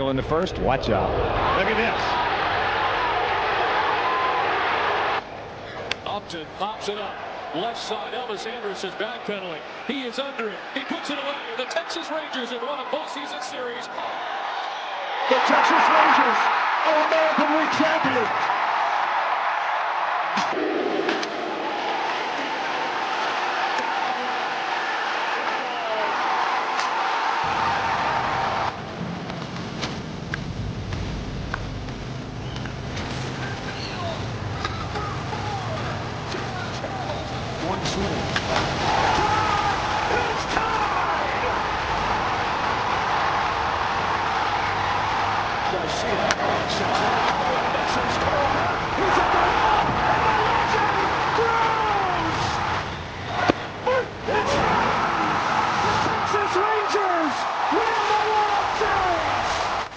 single in the first. Watch out. Look at this. Upton pops it up. Left side, Elvis Andrus is backpedaling. He is under it. He puts it away. The Texas Rangers have won a postseason series. The Texas Rangers are American League champions. One swing. It's tied! Garcia sends it. This is Corona. He's at the wall. And the legend grows! It's time! The Texas Rangers win the World Series!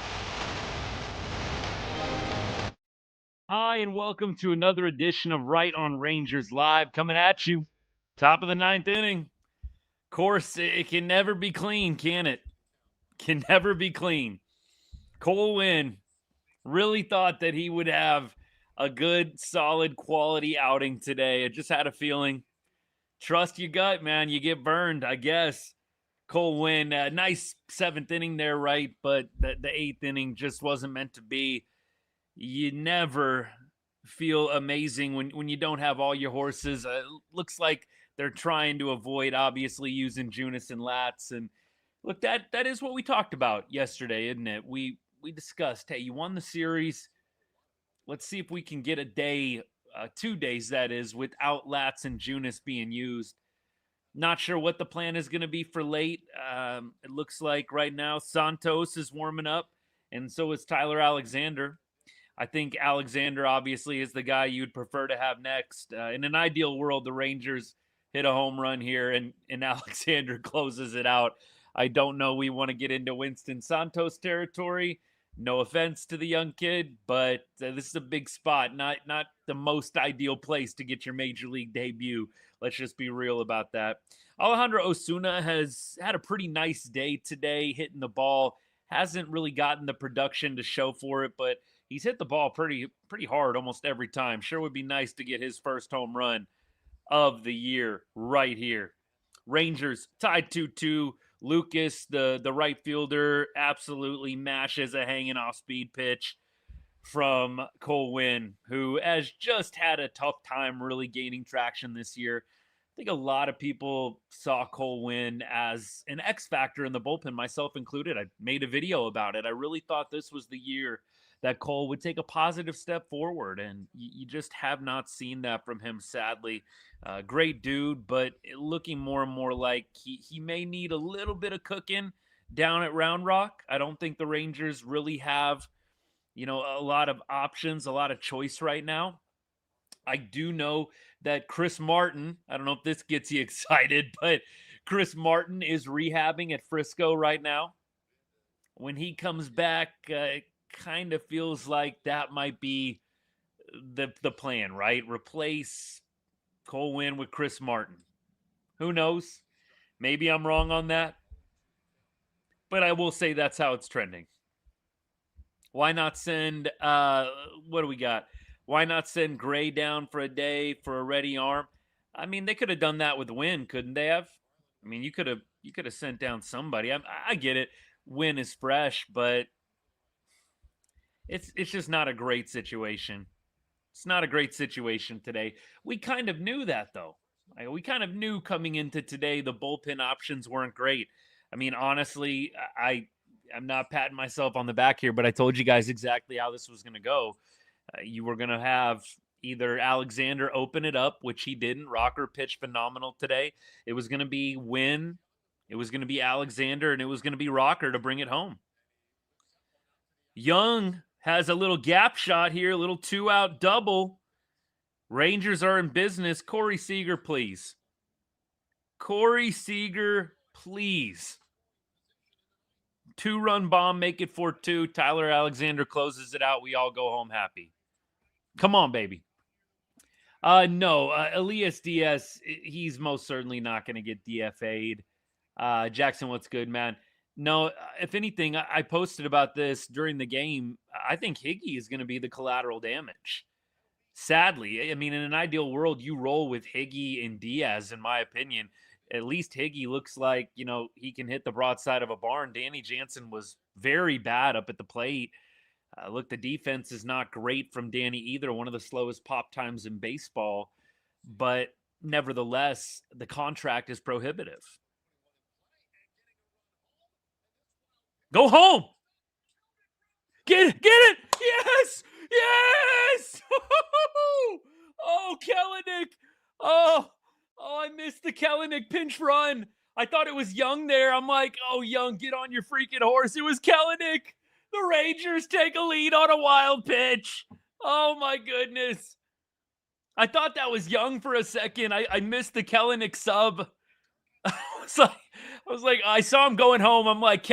Hi, and welcome to another edition of Right on Rangers Live, coming at you. Top of the ninth inning. Of course, it can never be clean, can it? Can never be clean. Cole Winn really thought that he would have a good, solid, quality outing today. I just had a feeling. Trust your gut, man. You get burned, I guess. Cole Winn, nice seventh inning there, right? But the eighth inning just wasn't meant to be. You never feel amazing when you don't have all your horses. Looks like they're trying to avoid, obviously, using Junis and Latz. And look, that is what we talked about yesterday, isn't it? We discussed, hey, you won the series. Let's see if we can get a day, 2 days, that is, without Latz and Junis being used. Not sure what the plan is going to be for late. It looks like right now Santos is warming up, and so is Tyler Alexander. I think Alexander obviously is the guy you'd prefer to have next. In an ideal world, the Rangers hit a home run here and Alexander closes it out. I don't know. We want to get into Winston Santos territory. No offense to the young kid, but this is a big spot. Not the most ideal place to get your major league debut. Let's just be real about that. Alejandro Osuna has had a pretty nice day today, hitting the ball. Hasn't really gotten the production to show for it, but he's hit the ball pretty hard almost every time. Sure would be nice to get his first home run of the year right here. Rangers tied 2-2. Lucas, the right fielder, absolutely mashes a hanging off speed pitch from Cole Winn, who has just had a tough time really gaining traction this year. I think a lot of people saw Cole Winn as an X factor in the bullpen, myself included. I made a video about it. I really thought this was the year that Cole would take a positive step forward, and you just have not seen that from him, sadly. Great dude, but looking more and more like he may need a little bit of cooking down at Round Rock. I don't think the Rangers really have, a lot of options, a lot of choice right now. I do know that Chris Martin, I don't know if this gets you excited, but Chris Martin is rehabbing at Frisco right now. When he comes back, kind of feels like that might be the plan, right? Replace Cole Winn with Chris Martin. Who knows? Maybe I'm wrong on that. But I will say that's how it's trending. Why not send, what do we got? Why not send Gray down for a day for a ready arm? I mean, they could have done that with Winn, couldn't they have? I mean, you could have sent down somebody. I get it. Winn is fresh, but it's just not a great situation. It's not a great situation today. We kind of knew that, though. We kind of knew coming into today the bullpen options weren't great. I mean, honestly, I'm not patting myself on the back here, but I told you guys exactly how this was going to go. You were going to have either Alexander open it up, which he didn't. Rocker pitched phenomenal today. It was going to be Winn. It was going to be Alexander, and it was going to be Rocker to bring it home. Young has a little gap shot here, a little 2-out double. Rangers are in business. Corey Seager, please. Corey Seager, please. 2-run bomb, make it 4-2. Tyler Alexander closes it out. We all go home happy. Come on, baby. No, Elias Díaz, he's most certainly not going to get DFA'd. Jackson, what's good, man? No, if anything, I posted about this during the game. I think Higgy is going to be the collateral damage. Sadly, I mean, in an ideal world, you roll with Higgy and Diaz, in my opinion. At least Higgy looks like, he can hit the broadside of a barn. Danny Jansen was very bad up at the plate. Look, the defense is not great from Danny either, one of the slowest pop times in baseball. But nevertheless, the contract is prohibitive. Go home. Get it. Yes. Yes. Oh, Kellenic. Oh, I missed the Kellenic pinch run. I thought it was Young there. I'm like, oh, Young, get on your freaking horse. It was Kellenic. The Rangers take a lead on a wild pitch. Oh, my goodness. I thought that was Young for a second. I missed the Kellenic sub. I was like, I saw him going home. I'm like,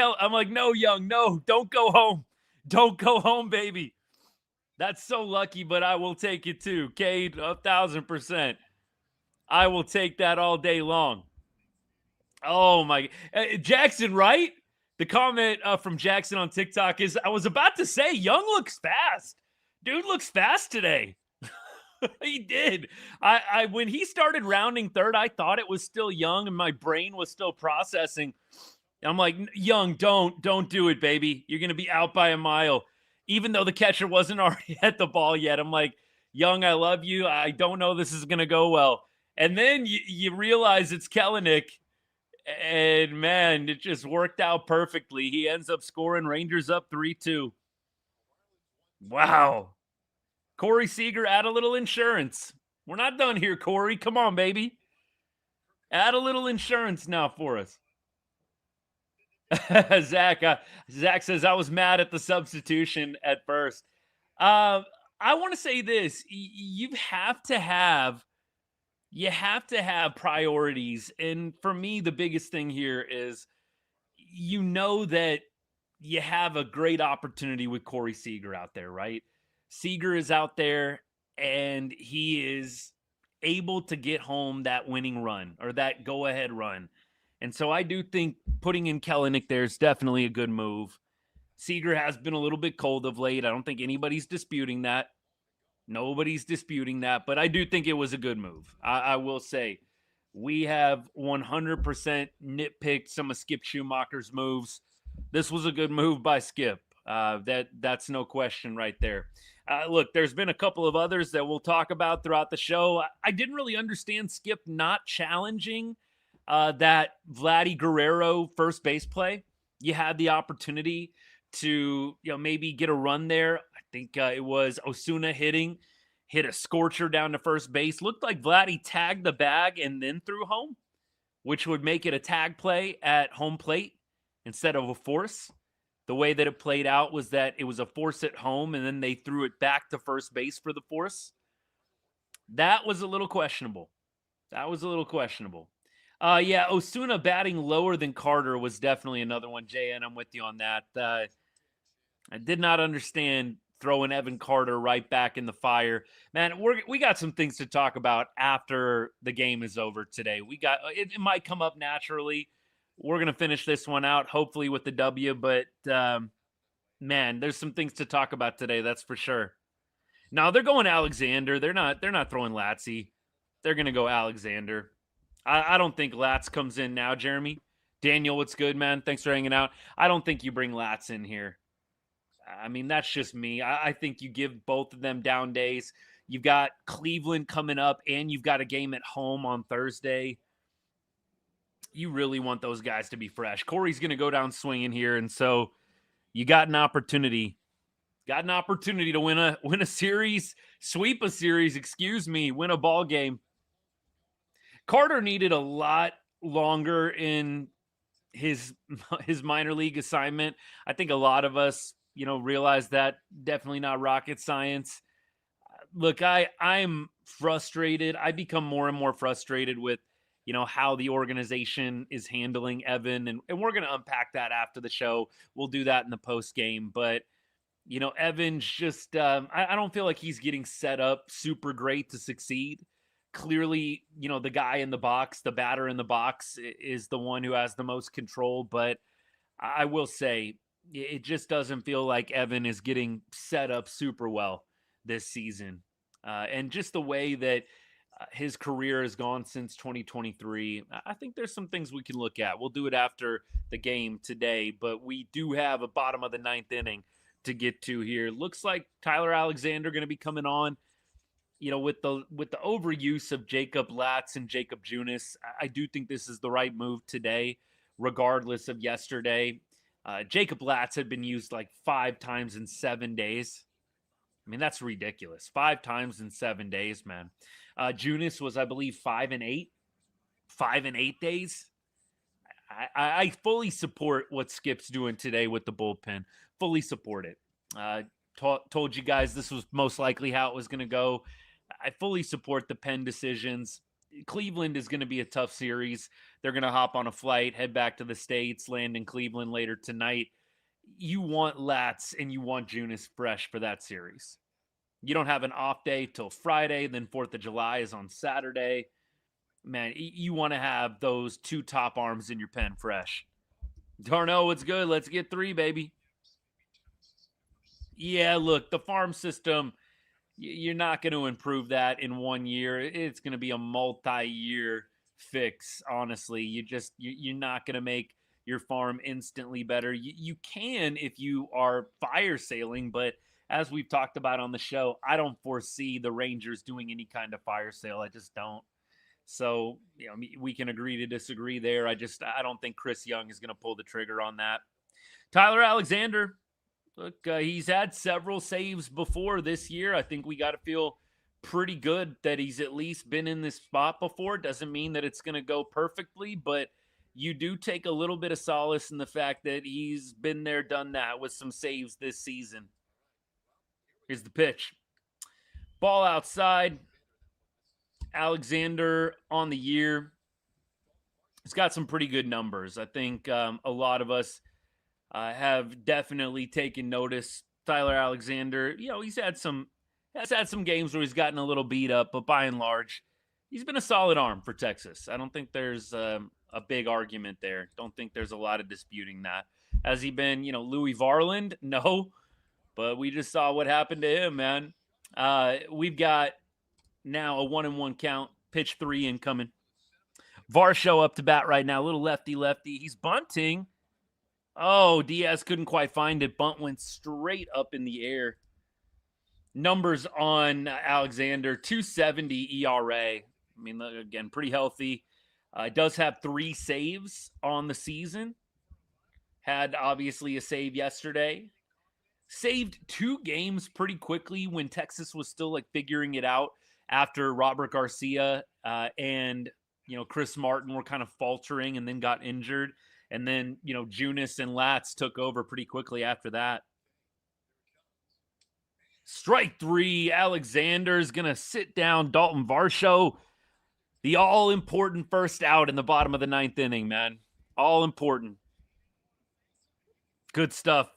no, Young, no, don't go home. Don't go home, baby. That's so lucky, but I will take it too. Cade, 1,000%. I will take that all day long. Oh my, Jackson, right? The comment from Jackson on TikTok is, I was about to say, Young looks fast. Dude looks fast today. He did. I when he started rounding third, I thought it was still Young and my brain was still processing. I'm like, Young, don't do it, baby. You're going to be out by a mile. Even though the catcher wasn't already at the ball yet. I'm like, Young, I love you. I don't know this is going to go well. And then you realize it's Kellenic. And, man, it just worked out perfectly. He ends up scoring. Rangers up 3-2. Wow. Corey Seager, add a little insurance. We're not done here, Corey. Come on, baby. Add a little insurance now for us. Zach says, I was mad at the substitution at first. I want to say this. You have to have priorities. And for me, the biggest thing here is, that you have a great opportunity with Corey Seager out there, right? Seager is out there and he is able to get home that winning run or that go-ahead run. And so I do think putting in Kellenic there is definitely a good move. Seager has been a little bit cold of late. I don't think anybody's disputing that. Nobody's disputing that, but I do think it was a good move. I will say we have 100% nitpicked some of Skip Schumacher's moves. This was a good move by Skip. That's no question right there. Look, there's been a couple of others that we'll talk about throughout the show. I didn't really understand Skip not challenging that Vladdy Guerrero first base play. You had the opportunity to maybe get a run there. I think it was Osuna hit a scorcher down to first base. Looked like Vladdy tagged the bag and then threw home, which would make it a tag play at home plate instead of a force. The way that it played out was that it was a force at home, and then they threw it back to first base for the force. That was a little questionable. Yeah, Osuna batting lower than Carter was definitely another one, Jay, and I'm with you on that. I did not understand throwing Evan Carter right back in the fire. Man, we got some things to talk about after the game is over today. It might come up naturally. We're going to finish this one out, hopefully with the W, but man, there's some things to talk about today, that's for sure. Now, they're going Alexander. They're not throwing Latsy. They're going to go Alexander. I don't think Latz comes in now, Jeremy. Daniel, what's good, man? Thanks for hanging out. I don't think you bring Latz in here. I mean, that's just me. I think you give both of them down days. You've got Cleveland coming up, and you've got a game at home on Thursday. You really want those guys to be fresh. Corey's going to go down swinging here, and so you got an opportunity. Got an opportunity to win a series, sweep a series, win a ball game. Carter needed a lot longer in his minor league assignment. I think a lot of us, realize that. Definitely not rocket science. Look, I'm frustrated. I become more and more frustrated with, how the organization is handling Evan. And we're going to unpack that after the show. We'll do that in the post game. But, Evan's just, I don't feel like he's getting set up super great to succeed. Clearly, the guy in the box, the batter in the box is the one who has the most control. But I will say it just doesn't feel like Evan is getting set up super well this season. And just the way that his career has gone since 2023, I think there's some things we can look at. We'll do it after the game today, but we do have a bottom of the ninth inning to get to here. Looks like Tyler Alexander going to be coming on. With the overuse of Jacob Latz and Jacob Junis, I do think this is the right move today, regardless of yesterday. Jacob Latz had been used like 5 times in 7 days. I mean, that's ridiculous. 5 times in 7 days, man. Junis was, I believe, 5 and 8. 5 and 8 days. I fully support what Skip's doing today with the bullpen. Fully support it. Told you guys this was most likely how it was going to go. I fully support the pen decisions. Cleveland is going to be a tough series. They're going to hop on a flight, head back to the States, land in Cleveland later tonight. You want Latz and you want Junis fresh for that series. You don't have an off day till Friday, then 4th of July is on Saturday. Man, you want to have those 2 top arms in your pen fresh. Darno, it's good. Let's get 3, baby. Yeah, look, the farm system, you're not going to improve that in 1 year. It's going to be a multi-year fix, honestly. You're not going to make your farm instantly better. You can if you are fire sailing, but as we've talked about on the show, I don't foresee the Rangers doing any kind of fire sale. I just don't. So, we can agree to disagree there. I don't think Chris Young is going to pull the trigger on that. Tyler Alexander, look, he's had several saves before this year. I think we got to feel pretty good that he's at least been in this spot before. Doesn't mean that it's going to go perfectly, but you do take a little bit of solace in the fact that he's been there, done that with some saves this season. Here's the pitch. Ball outside. Alexander on the year. He's got some pretty good numbers. I think a lot of us have definitely taken notice. Tyler Alexander, he's had some games where he's gotten a little beat up, but by and large, he's been a solid arm for Texas. I don't think there's a big argument there. Don't think there's a lot of disputing that. Has he been, Louis Varland? No, but we just saw what happened to him, man. We've got now a 1-1 count. Pitch 3 incoming. Varsho up to bat right now. A little lefty. He's bunting. Oh, Diaz couldn't quite find it. Bunt went straight up in the air. Numbers on Alexander, 2.70 ERA. I mean, again, pretty healthy. Does have 3 saves on the season. Had, obviously, a save yesterday. Saved 2 games pretty quickly when Texas was still, figuring it out after Robert Garcia and, Chris Martin were kind of faltering and then got injured. And then, Junis and Latz took over pretty quickly after that. Strike 3. Alexander's going to sit down Dalton Varsho. The all-important first out in the bottom of the 9th inning, man. All important. Good stuff.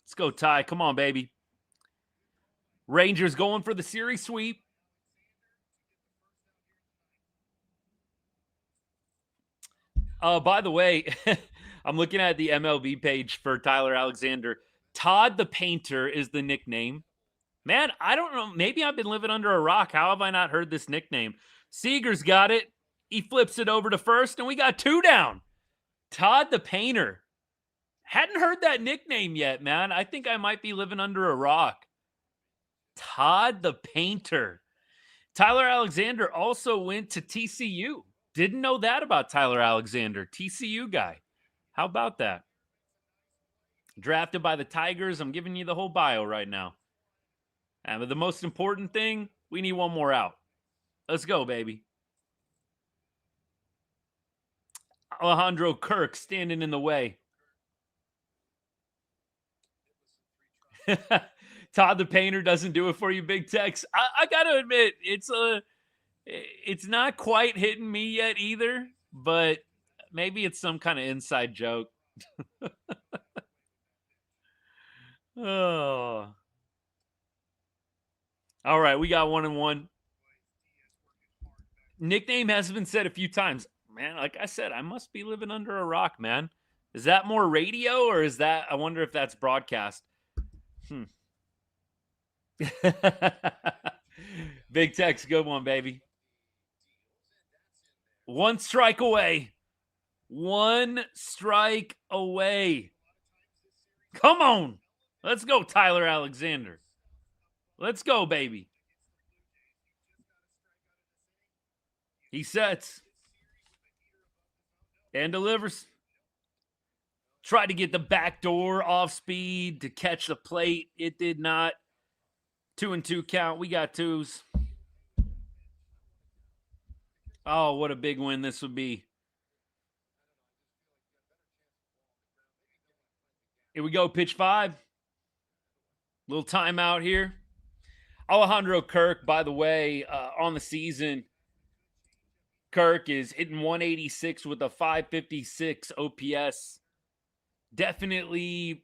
Let's go, Ty. Come on, baby. Rangers going for the series sweep. By the way, I'm looking at the MLB page for Tyler Alexander. Todd the Painter is the nickname. Man, I don't know. Maybe I've been living under a rock. How have I not heard this nickname? Seager's got it. He flips it over to first, and we got 2 down. Todd the Painter. Hadn't heard that nickname yet, man. I think I might be living under a rock. Todd the Painter. Tyler Alexander also went to TCU. Didn't know that about Tyler Alexander. TCU guy. How about that? Drafted by the Tigers. I'm giving you the whole bio right now. But the most important thing, we need 1 more out. Let's go, baby. Alejandro Kirk standing in the way. Todd the Painter doesn't do it for you, Big Tex. I got to admit, it's not quite hitting me yet either, but maybe it's some kind of inside joke. Oh. All right, we got 1-1. Nickname has been said a few times. Man, like I said, I must be living under a rock, man. Is that more radio or is that, I wonder if that's broadcast. Big Tech's good one, baby. 1 strike away. 1 strike away. Come on. Let's go, Tyler Alexander. Let's go, baby. He sets and delivers. Tried to get the back door off speed to catch the plate. It did not. 2-2 count. We got 2s. Oh, what a big win this would be. Here we go, pitch 5. Little timeout here. Alejandro Kirk, by the way, on the season, Kirk is hitting 186 with a 556 OPS. Definitely,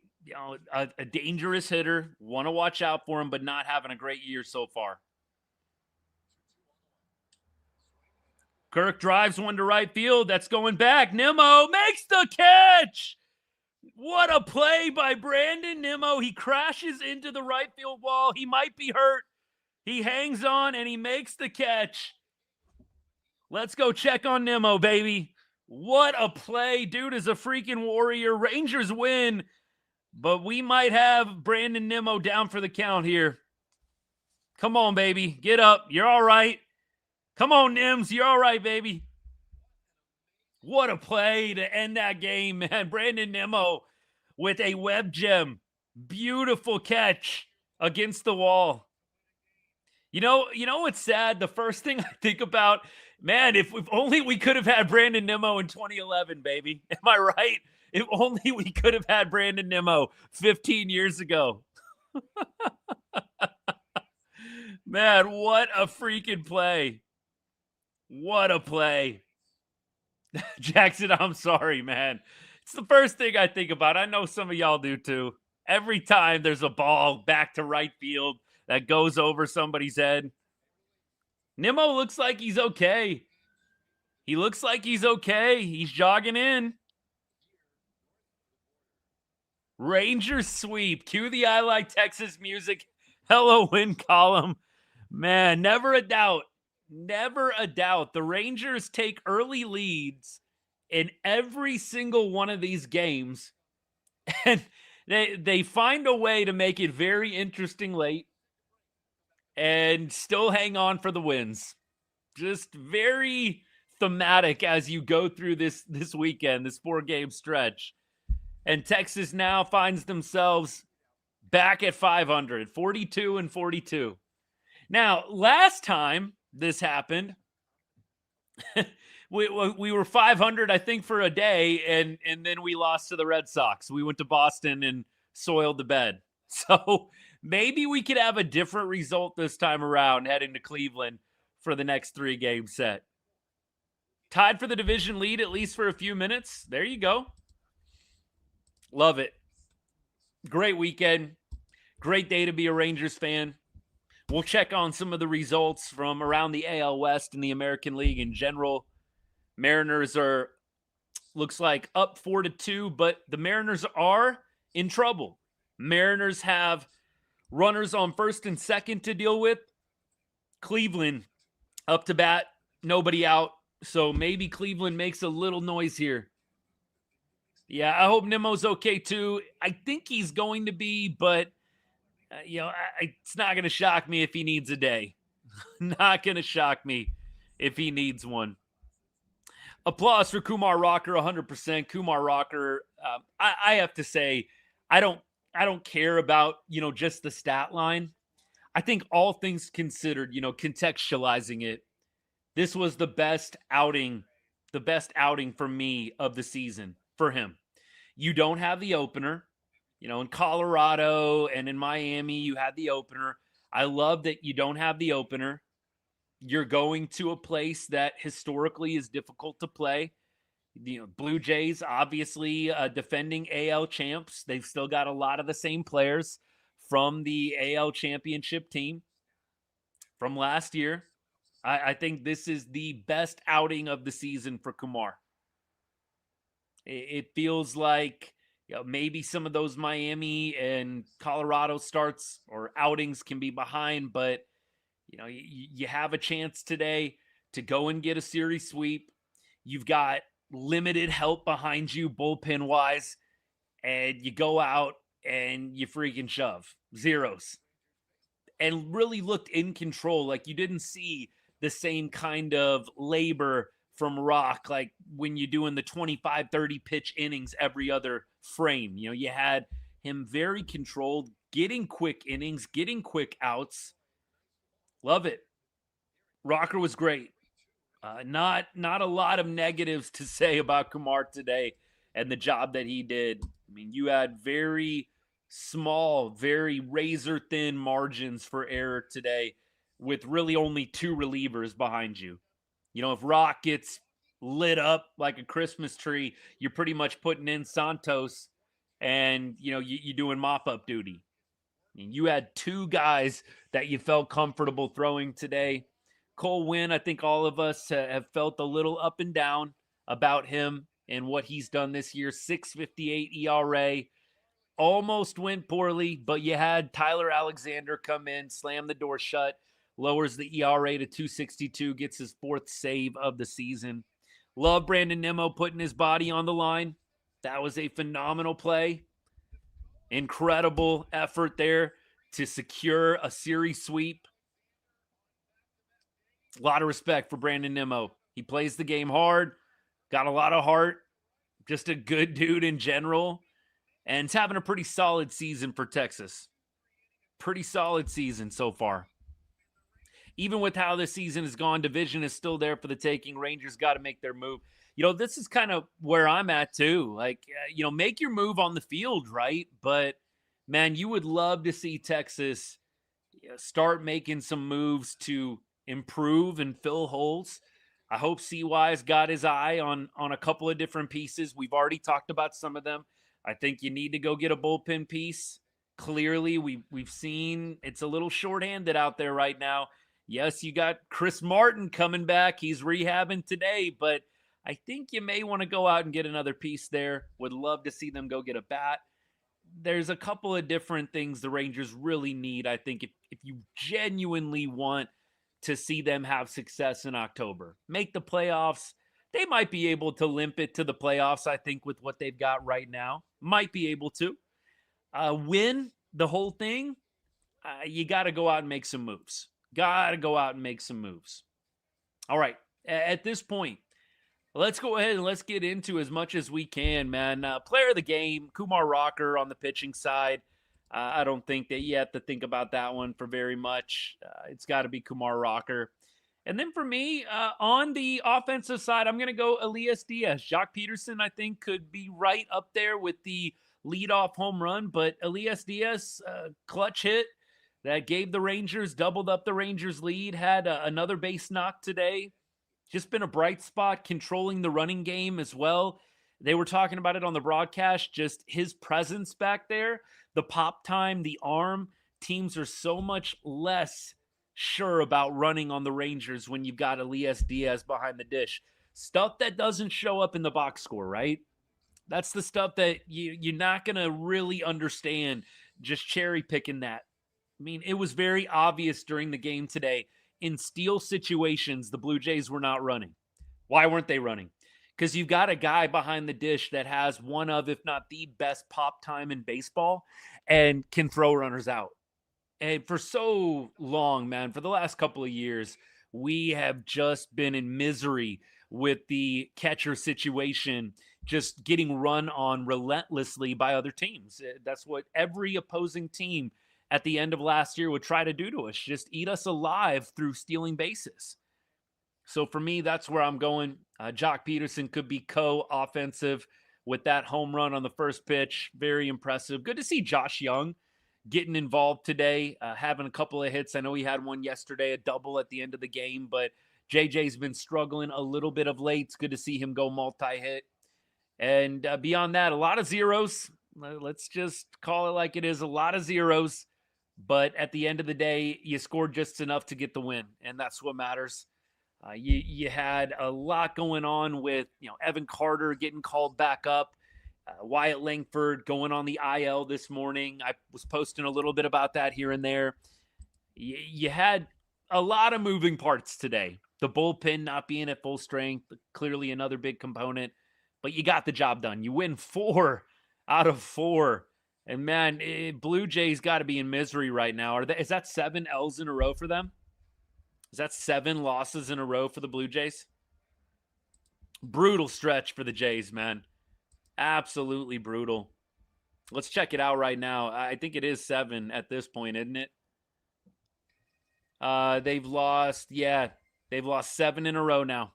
a dangerous hitter. Want to watch out for him, but not having a great year so far. Kirk drives one to right field. That's going back. Nimmo makes the catch. What a play by Brandon Nimmo. He crashes into the right field wall. He might be hurt. He hangs on and he makes the catch. Let's go check on Nimmo, baby. What a play. Dude is a freaking warrior. Rangers win, but we might have Brandon Nimmo down for the count here. Come on, baby. Get up. You're all right. Come on, Nims. You're all right, baby. What a play to end that game, man. Brandon Nimmo with a web gem. Beautiful catch against the wall. You know what's sad? The first thing I think about, man, if only we could have had Brandon Nimmo in 2011, baby. Am I right? If only we could have had Brandon Nimmo 15 years ago. Man, what a freaking play. What a play. Jackson, I'm sorry, man. It's the first thing I think about. I know some of y'all do too. Every time there's a ball back to right field that goes over somebody's head. Nimmo looks like he's okay. He looks like he's okay. He's jogging in. Rangers sweep. Cue the I Like Texas music. Hello, win column. Man, never a doubt. Never a doubt. The Rangers take early leads in every single one of these games. And they find a way to make it very interesting late and still hang on for the wins. Just very thematic as you go through this weekend, this 4-game stretch. And Texas now finds themselves back at 500, 42-42. Now, last time this happened, we were 500, I think, for a day, and then we lost to the Red Sox. We went to Boston and soiled the bed. So maybe we could have a different result this time around heading to Cleveland for the next 3-game set. Tied for the division lead, at least for a few minutes. There you go. Love it. Great weekend. Great day to be a Rangers fan. We'll check on some of the results from around the AL West and the American League in general. Mariners are, looks like, up 4-2, but the Mariners are in trouble. Mariners have runners on first and second to deal with. Cleveland up to bat, nobody out. So maybe Cleveland makes a little noise here. Yeah, I hope Nimmo's okay too. I think he's going to be, but it's not going to shock me if he needs a day. Not going to shock me if he needs one. Applause for Kumar Rocker, 100%. Kumar Rocker, I have to say, I don't care about, just the stat line. I think all things considered, contextualizing it, this was the best outing for me of the season for him. You don't have the opener. In Colorado and in Miami, you had the opener. I love that you don't have the opener. You're going to a place that historically is difficult to play. Blue Jays, obviously, defending AL champs. They've still got a lot of the same players from the AL championship team from last year. I think this is the best outing of the season for Kumar. It feels like maybe some of those Miami and Colorado starts or outings can be behind, but you have a chance today to go and get a series sweep. You've got limited help behind you, bullpen wise, and you go out and you freaking shove zeros and really looked in control. Like you didn't see the same kind of labor from Rock, like when you're doing the 25, 30 pitch innings every other frame. You had him very controlled, getting quick innings, getting quick outs. Love it. Rocker was great. Not a lot of negatives to say about Kumar today and the job that he did. I mean, you had very small, very razor thin margins for error today with really only two relievers behind you. If Rock gets lit up like a Christmas tree, you're pretty much putting in Santos and, you're doing mop up duty. You had two guys that you felt comfortable throwing today. Cole Winn, I think all of us have felt a little up and down about him and what he's done this year. 6.58 ERA. Almost went poorly, but you had Tyler Alexander come in, slam the door shut, lowers the ERA to 2.62, gets his fourth save of the season. Love Brandon Nimmo putting his body on the line. That was a phenomenal play. Incredible effort there to secure a series sweep. A lot of respect for Brandon Nimmo. He plays the game hard, got a lot of heart, just a good dude in general, and he's having a pretty solid season for Texas. Pretty solid season so far. Even with how this season has gone, division is still there for the taking. Rangers got to make their move. This is kind of where I'm at too. Like, make your move on the field, right? But, man, you would love to see Texas start making some moves to improve and fill holes. I hope CY's got his eye on a couple of different pieces. We've already talked about some of them. I think you need to go get a bullpen piece. Clearly, we've seen it's a little shorthanded out there right now. Yes, you got Chris Martin coming back. He's rehabbing today, but I think you may want to go out and get another piece there. Would love to see them go get a bat. There's a couple of different things the Rangers really need, I think, if you genuinely want to see them have success in October. Make the playoffs. They might be able to limp it to the playoffs, I think, with what they've got right now. Might be able to. Win the whole thing, you got to go out and make some moves. Got to go out and make some moves. All right. At this point, let's go ahead and let's get into as much as we can, man. Player of the game, Kumar Rocker on the pitching side. I don't think that you have to think about that one for very much. It's got to be Kumar Rocker. And then for me, on the offensive side, I'm going to go Elias Díaz. Joc Pederson, I think, could be right up there with the leadoff home run. But Elias Díaz, clutch hit that gave the Rangers, doubled up the Rangers' lead, had another base knock today. Just been a bright spot, controlling the running game as well. They were talking about it on the broadcast, just his presence back there, the pop time, the arm. Teams are so much less sure about running on the Rangers when you've got Elias Díaz behind the dish. Stuff that doesn't show up in the box score, right? That's the stuff that you're not going to really understand just cherry picking that. I mean, it was very obvious during the game today. In steal situations, the Blue Jays were not running. Why weren't they running? Because you've got a guy behind the dish that has one of, if not the best pop time in baseball and can throw runners out. And for so long, man, for the last couple of years, we have just been in misery with the catcher situation, just getting run on relentlessly by other teams. That's what every opposing team at the end of last year would try to do to us, just eat us alive through stealing bases. So for me, that's where I'm going. Joc Pederson could be co-offensive with that home run on the first pitch. Very impressive. Good to see Josh Young getting involved today, having a couple of hits. I know he had one yesterday, a double at the end of the game, but JJ's been struggling a little bit of late. It's good to see him go multi-hit. And beyond that, a lot of zeros. Let's just call it like it is, a lot of zeros. But at the end of the day, you scored just enough to get the win, and that's what matters. You had a lot going on with Evan Carter getting called back up, Wyatt Langford going on the IL this morning. I was posting a little bit about that here and there. You had a lot of moving parts today. The bullpen not being at full strength, clearly another big component, but you got the job done. You win 4 out of 4. And man, Blue Jays got to be in misery right now. Is that 7 L's in a row for them? Is that 7 losses in a row for the Blue Jays? Brutal stretch for the Jays, man. Absolutely brutal. Let's check it out right now. I think it is 7 at this point, isn't it? They've lost 7 in a row now.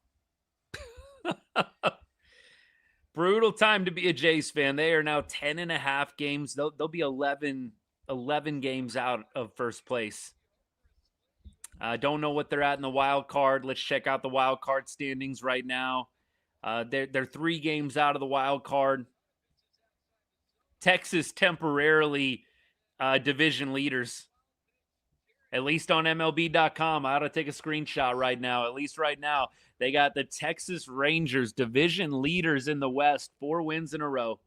Brutal time to be a Jays fan. They are now 10.5 games. They'll be 11 games out of first place. Don't know what they're at in the wild card. Let's check out the wild card standings right now. They're 3 games out of the wild card. Texas temporarily division leaders. At least on MLB.com. I ought to take a screenshot right now. At least right now, they got the Texas Rangers division leaders in the West. 4 wins in a row.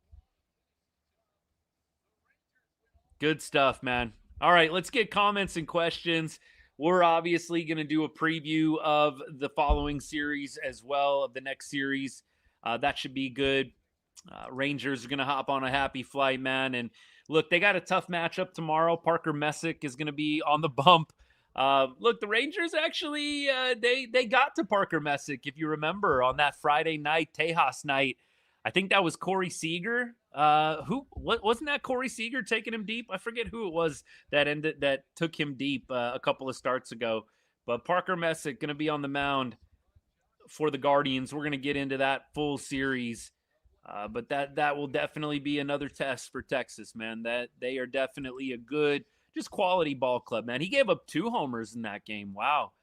Good stuff, man. All right, let's get comments and questions. We're obviously going to do a preview of the following series as well, of the next series. That should be good. Rangers are going to hop on a happy flight, man. And look, they got a tough matchup tomorrow. Parker Messick is going to be on the bump. Look, the Rangers actually, they got to Parker Messick, if you remember, on that Friday night, Tejas night. I think that was Corey Seager. Wasn't that Corey Seager taking him deep? I forget who it was that took him deep a couple of starts ago. But Parker Messick going to be on the mound for the Guardians. We're going to get into that full series. But that will definitely be another test for Texas, man. That they are definitely a good, just quality ball club, man. He gave up 2 homers in that game. Wow.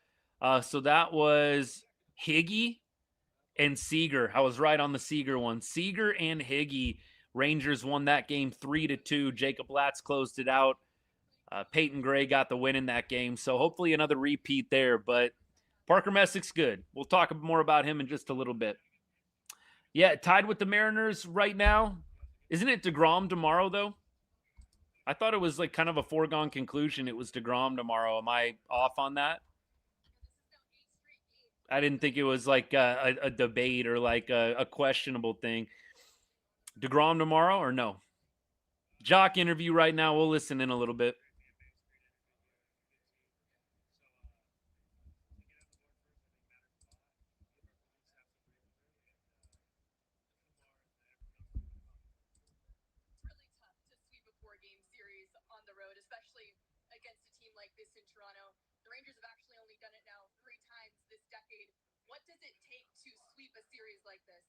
So that was Higgy and Seager. I was right on the Seager one. Seager and Higgy. Rangers won that game 3-2. Jacob Latz closed it out. Peyton Gray got the win in that game. So hopefully another repeat there. But Parker Messick's good. We'll talk more about him in just a little bit. Yeah, tied with the Mariners right now. Isn't it DeGrom tomorrow, though? I thought it was like kind of a foregone conclusion. It was DeGrom tomorrow. Am I off on that? I didn't think it was like a debate or like a questionable thing. DeGrom tomorrow or no? Joc interview right now. We'll listen in a little bit. Especially against a team like this in Toronto. The Rangers have actually only done it now 3 times this decade. What does it take to sweep a series like this?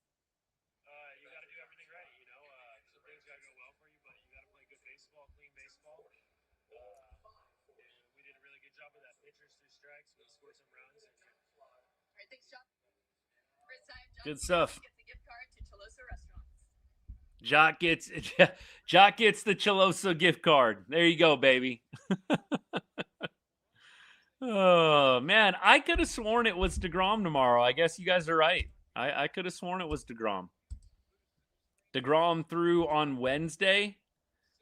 You got to do everything right, some things got to go well for you, but you got to play good baseball, clean baseball. And we did a really good job of that. Pitchers threw strikes, we scored some runs. All right, thanks, Joc. First time, Joc Good stuff. Gets a gift card to Chalosa Restaurants. Joc gets the Chalosa gift card. There you go, baby. Oh, man. I could have sworn it was DeGrom tomorrow. I guess you guys are right. I could have sworn it was DeGrom. DeGrom threw on Wednesday.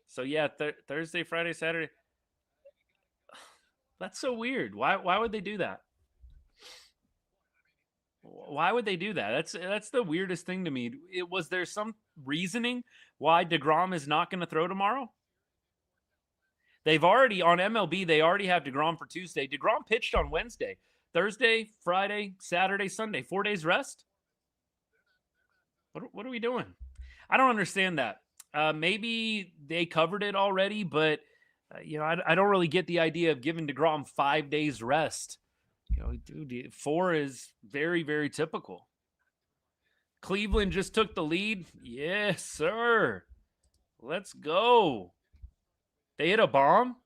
So, yeah, Thursday, Friday, Saturday. That's so weird. Why would they do that? Why would they do that? That's the weirdest thing to me. Was there some reasoning why DeGrom is not going to throw tomorrow? They've already, on MLB, they already have DeGrom for Tuesday. DeGrom pitched on Wednesday. Thursday, Friday, Saturday, Sunday. 4 days rest? What are we doing? I don't understand that. Maybe they covered it already, but, I don't really get the idea of giving DeGrom 5 days rest. Dude, 4 is very, very typical. Cleveland just took the lead. Yes, sir. Let's go. They hit a bomb?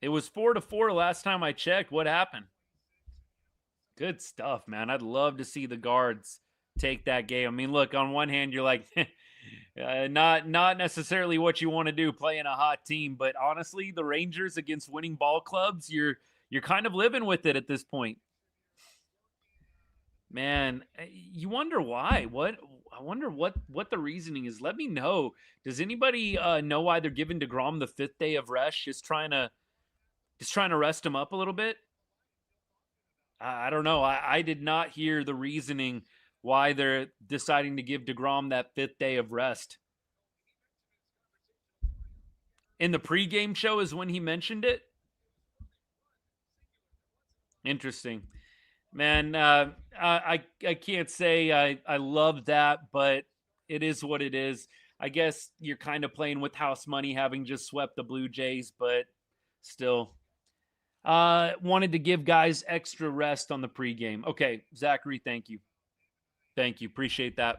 It was 4-4 last time I checked. What happened? Good stuff, man. I'd love to see the Guards take that game. I mean, look, on one hand, you're like, not necessarily what you want to do playing a hot team, but honestly, the Rangers against winning ball clubs, you're kind of living with it at this point. Man, you wonder why. I wonder what the reasoning is. Let me know. Does anybody know why they're giving DeGrom the 5th day of rest? Just trying to rest him up a little bit. I don't know. I did not hear the reasoning why they're deciding to give DeGrom that 5th day of rest. In the pregame show is when he mentioned it. Interesting. Man, I can't say I love that, but it is what it is. I guess you're kind of playing with house money having just swept the Blue Jays, but still. Wanted to give guys extra rest on the pregame. Okay, Zachary, thank you. Thank you. Appreciate that.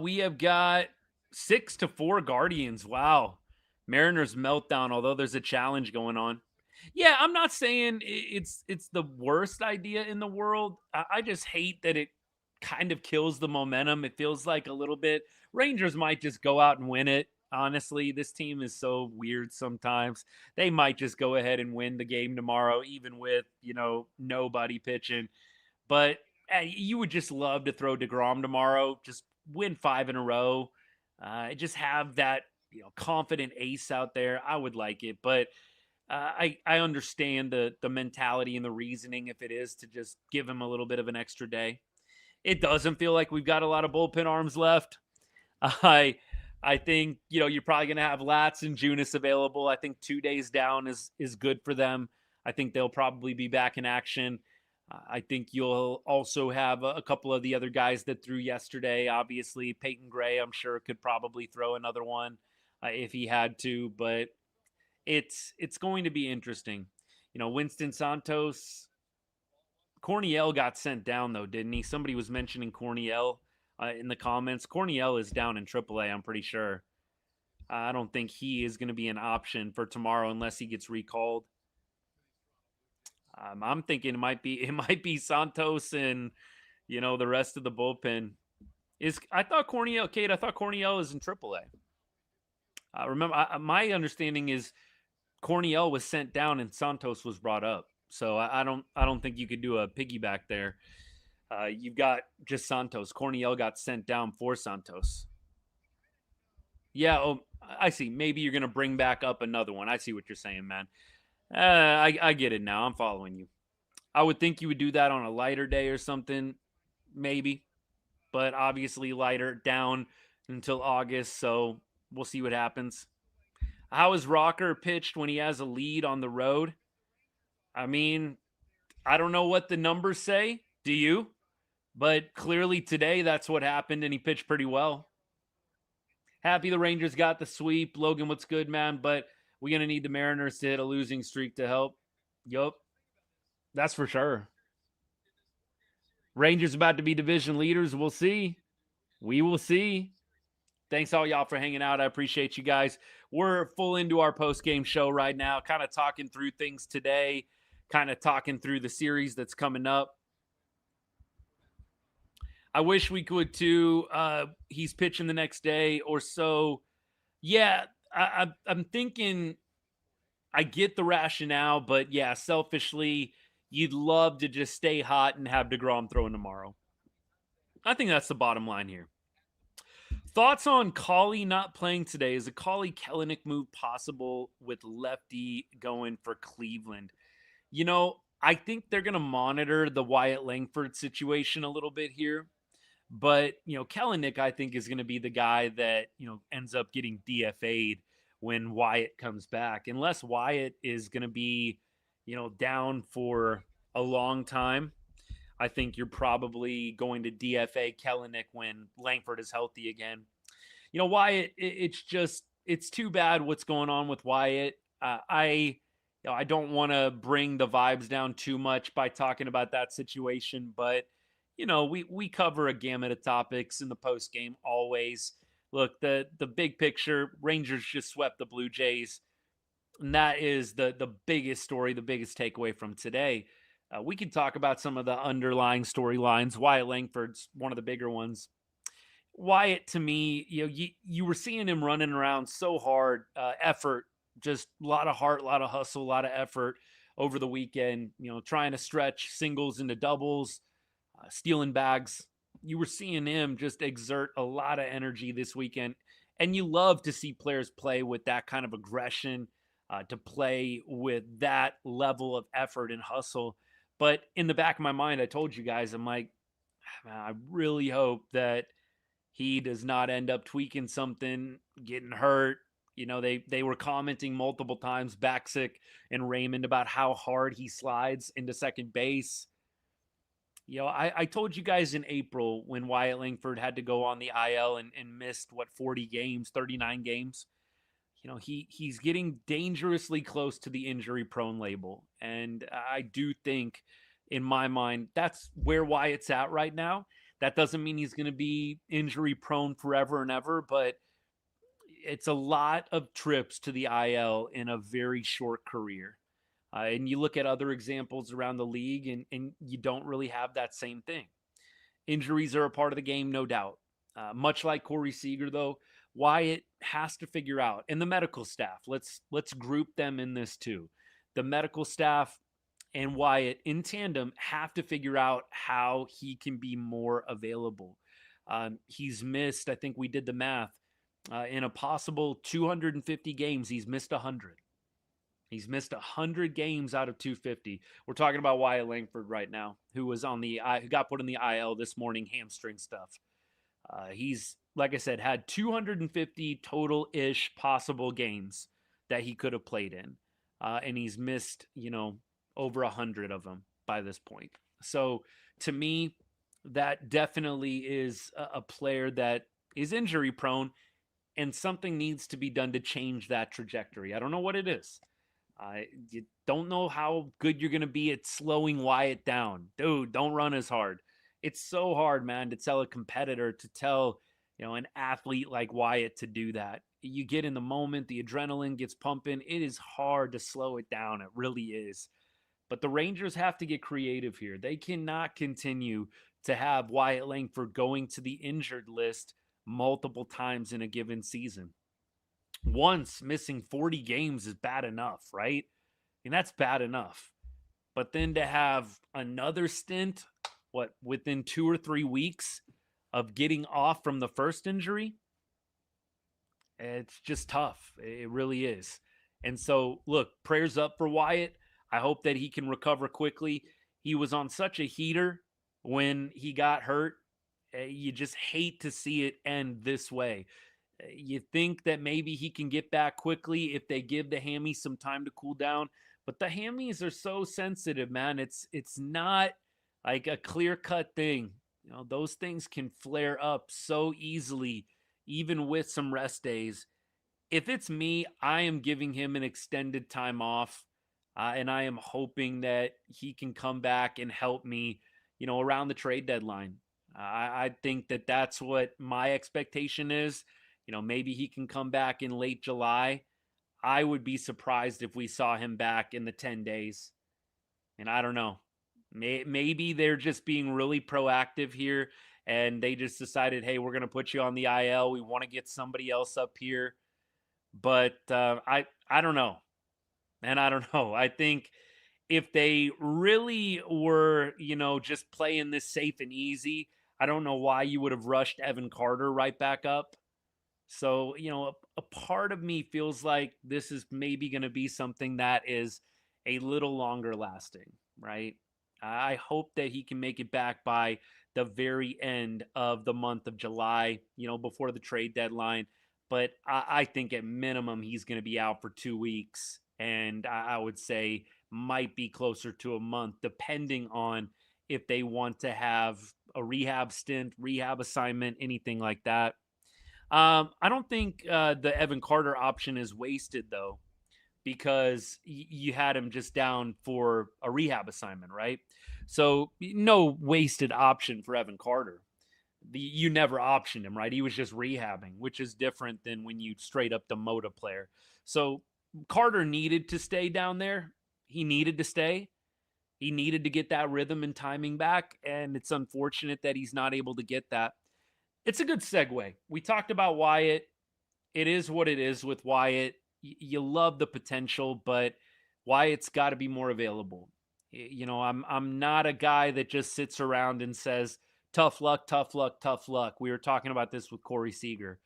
We have got 6-4 Guardians. Wow. Mariners meltdown, although there's a challenge going on. Yeah, I'm not saying it's the worst idea in the world. I just hate that it kind of kills the momentum. It feels like a little bit. Rangers might just go out and win it. Honestly, this team is so weird sometimes. They might just go ahead and win the game tomorrow, even with, nobody pitching. But you would just love to throw DeGrom tomorrow, just win 5 in a row. Just have that, confident ace out there. I would like it, but I understand the mentality and the reasoning if it is to just give him a little bit of an extra day. It doesn't feel like we've got a lot of bullpen arms left. I think, you're probably going to have Latz and Junis available. I think 2 days down is good for them. I think they'll probably be back in action. I think you'll also have a couple of the other guys that threw yesterday. Obviously, Peyton Gray, I'm sure, could probably throw another one if he had to, but it's going to be interesting. Winston Santos, Corniel got sent down, though, didn't he? Somebody was mentioning Corniel in the comments. Corniel is down in AAA, I'm pretty sure. I don't think he is going to be an option for tomorrow unless he gets recalled. I'm thinking it might be Santos and the rest of the bullpen. I thought Corniel is in AAA. Remember, my understanding is Corniel was sent down and Santos was brought up. So I don't think you could do a piggyback there. You've got just Santos. Corniel got sent down for Santos. Yeah, I see. Maybe you're going to bring back up another one. I see what you're saying, man. I get it now. I'm following you. I would think you would do that on a lighter day or something, maybe. But obviously lighter down until August, so we'll see what happens. How is Rocker pitched when he has a lead on the road? I mean, I don't know what the numbers say. Do you? But clearly today that's what happened, and he pitched pretty well. Happy the Rangers got the sweep. Logan, what's good, man? But we're going to need the Mariners to hit a losing streak to help. Yup. That's for sure. Rangers about to be division leaders. We'll see. We will see. Thanks all y'all for hanging out. I appreciate you guys. We're full into our post-game show right now, kind of talking through things today, kind of talking through the series that's coming up. I wish we could too. He's pitching the next day or so. Yeah, I'm thinking I get the rationale, but yeah, selfishly, you'd love to just stay hot and have DeGrom throwing tomorrow. I think that's the bottom line here. Thoughts on Collie not playing today? Is a Collie Kellenic move possible with lefty going for Cleveland? I think they're going to monitor the Wyatt Langford situation a little bit here. But, Kellenic, I think, is going to be the guy that, ends up getting DFA'd when Wyatt comes back. Unless Wyatt is going to be, down for a long time, I think you're probably going to DFA Kellenic when Langford is healthy again. Wyatt, it's too bad what's going on with Wyatt. I don't want to bring the vibes down too much by talking about that situation, but we cover a gamut of topics in the post game always. Look, the big picture, Rangers just swept the Blue Jays, and that is the biggest story, the biggest takeaway from today. We can talk about some of the underlying storylines. Wyatt Langford's one of the bigger ones. Wyatt, to me, you were seeing him running around so hard, effort, just a lot of heart, a lot of hustle, a lot of effort over the weekend, trying to stretch singles into doubles, stealing bags. You were seeing him just exert a lot of energy this weekend. And you love to see players play with that kind of aggression, to play with that level of effort and hustle. But in the back of my mind, I told you guys, I'm like, man, I really hope that he does not end up tweaking something, getting hurt. They were commenting multiple times, Baxick and Raymond, about how hard he slides into second base. I told you guys in April when Wyatt Langford had to go on the IL and missed, 40 games, 39 games. He's getting dangerously close to the injury prone label. And I do think, in my mind, that's where Wyatt's at right now. That doesn't mean he's going to be injury prone forever and ever, but it's a lot of trips to the IL in a very short career. And you look at other examples around the league, and you don't really have that same thing. Injuries are a part of the game, no doubt. Much like Corey Seager, though, Wyatt has to figure out, and the medical staff, let's group them in this too. The medical staff and Wyatt in tandem have to figure out how he can be more available. He's missed, I think we did the math, in a possible 250 games, he's missed 100. He's missed 100 games out of 250. We're talking about Wyatt Langford right now, who got put in the IL this morning, hamstring stuff. He's, like I said, had 250 total-ish possible games that he could have played in. And he's missed, over 100 of them by this point. So to me, that definitely is a player that is injury prone, and something needs to be done to change that trajectory. I don't know what it is. You don't know how good you're going to be at slowing Wyatt down. Dude, don't run as hard. It's so hard, man, to tell a competitor, to tell, an athlete like Wyatt to do that. You get in the moment, the adrenaline gets pumping. It is hard to slow it down. It really is. But the Rangers have to get creative here. They cannot continue to have Wyatt Langford going to the injured list multiple times in a given season. Once missing 40 games is bad enough, right? And that's bad enough. But then to have another stint, within 2 or 3 weeks of getting off from the first injury, it's just tough. It really is. And so, look, prayers up for Wyatt. I hope that he can recover quickly. He was on such a heater when he got hurt. You just hate to see it end this way. You think that maybe he can get back quickly if they give the hammy some time to cool down. But the hammies are so sensitive, man. It's not like a clear-cut thing. Those things can flare up so easily, even with some rest days. If it's me, I am giving him an extended time off, and I am hoping that he can come back and help me, around the trade deadline. I think that that's what my expectation is. Maybe he can come back in late July. I would be surprised if we saw him back in the 10 days. And I don't know. Maybe they're just being really proactive here, and they just decided, hey, we're going to put you on the IL. We want to get somebody else up here. But I don't know. And I don't know. I think if they really were, just playing this safe and easy, I don't know why you would have rushed Evan Carter right back up. So, a part of me feels like this is maybe going to be something that is a little longer lasting, right? I hope that he can make it back by the very end of the month of July, before the trade deadline. But I think at minimum he's going to be out for 2 weeks. And I would say might be closer to a month, depending on if they want to have a rehab stint, rehab assignment, anything like that. I don't think the Evan Carter option is wasted, though, because you had him just down for a rehab assignment, right? So no wasted option for Evan Carter. You never optioned him, right? He was just rehabbing, which is different than when you straight up demote a player. So Carter needed to stay down there. He needed to stay. He needed to get that rhythm and timing back, and it's unfortunate that he's not able to get that. It's a good segue. We talked about Wyatt. It is what it is with Wyatt. You love the potential, but Wyatt's got to be more available. You know, I'm not a guy that just sits around and says tough luck, tough luck, tough luck. We were talking about this with Corey Seager.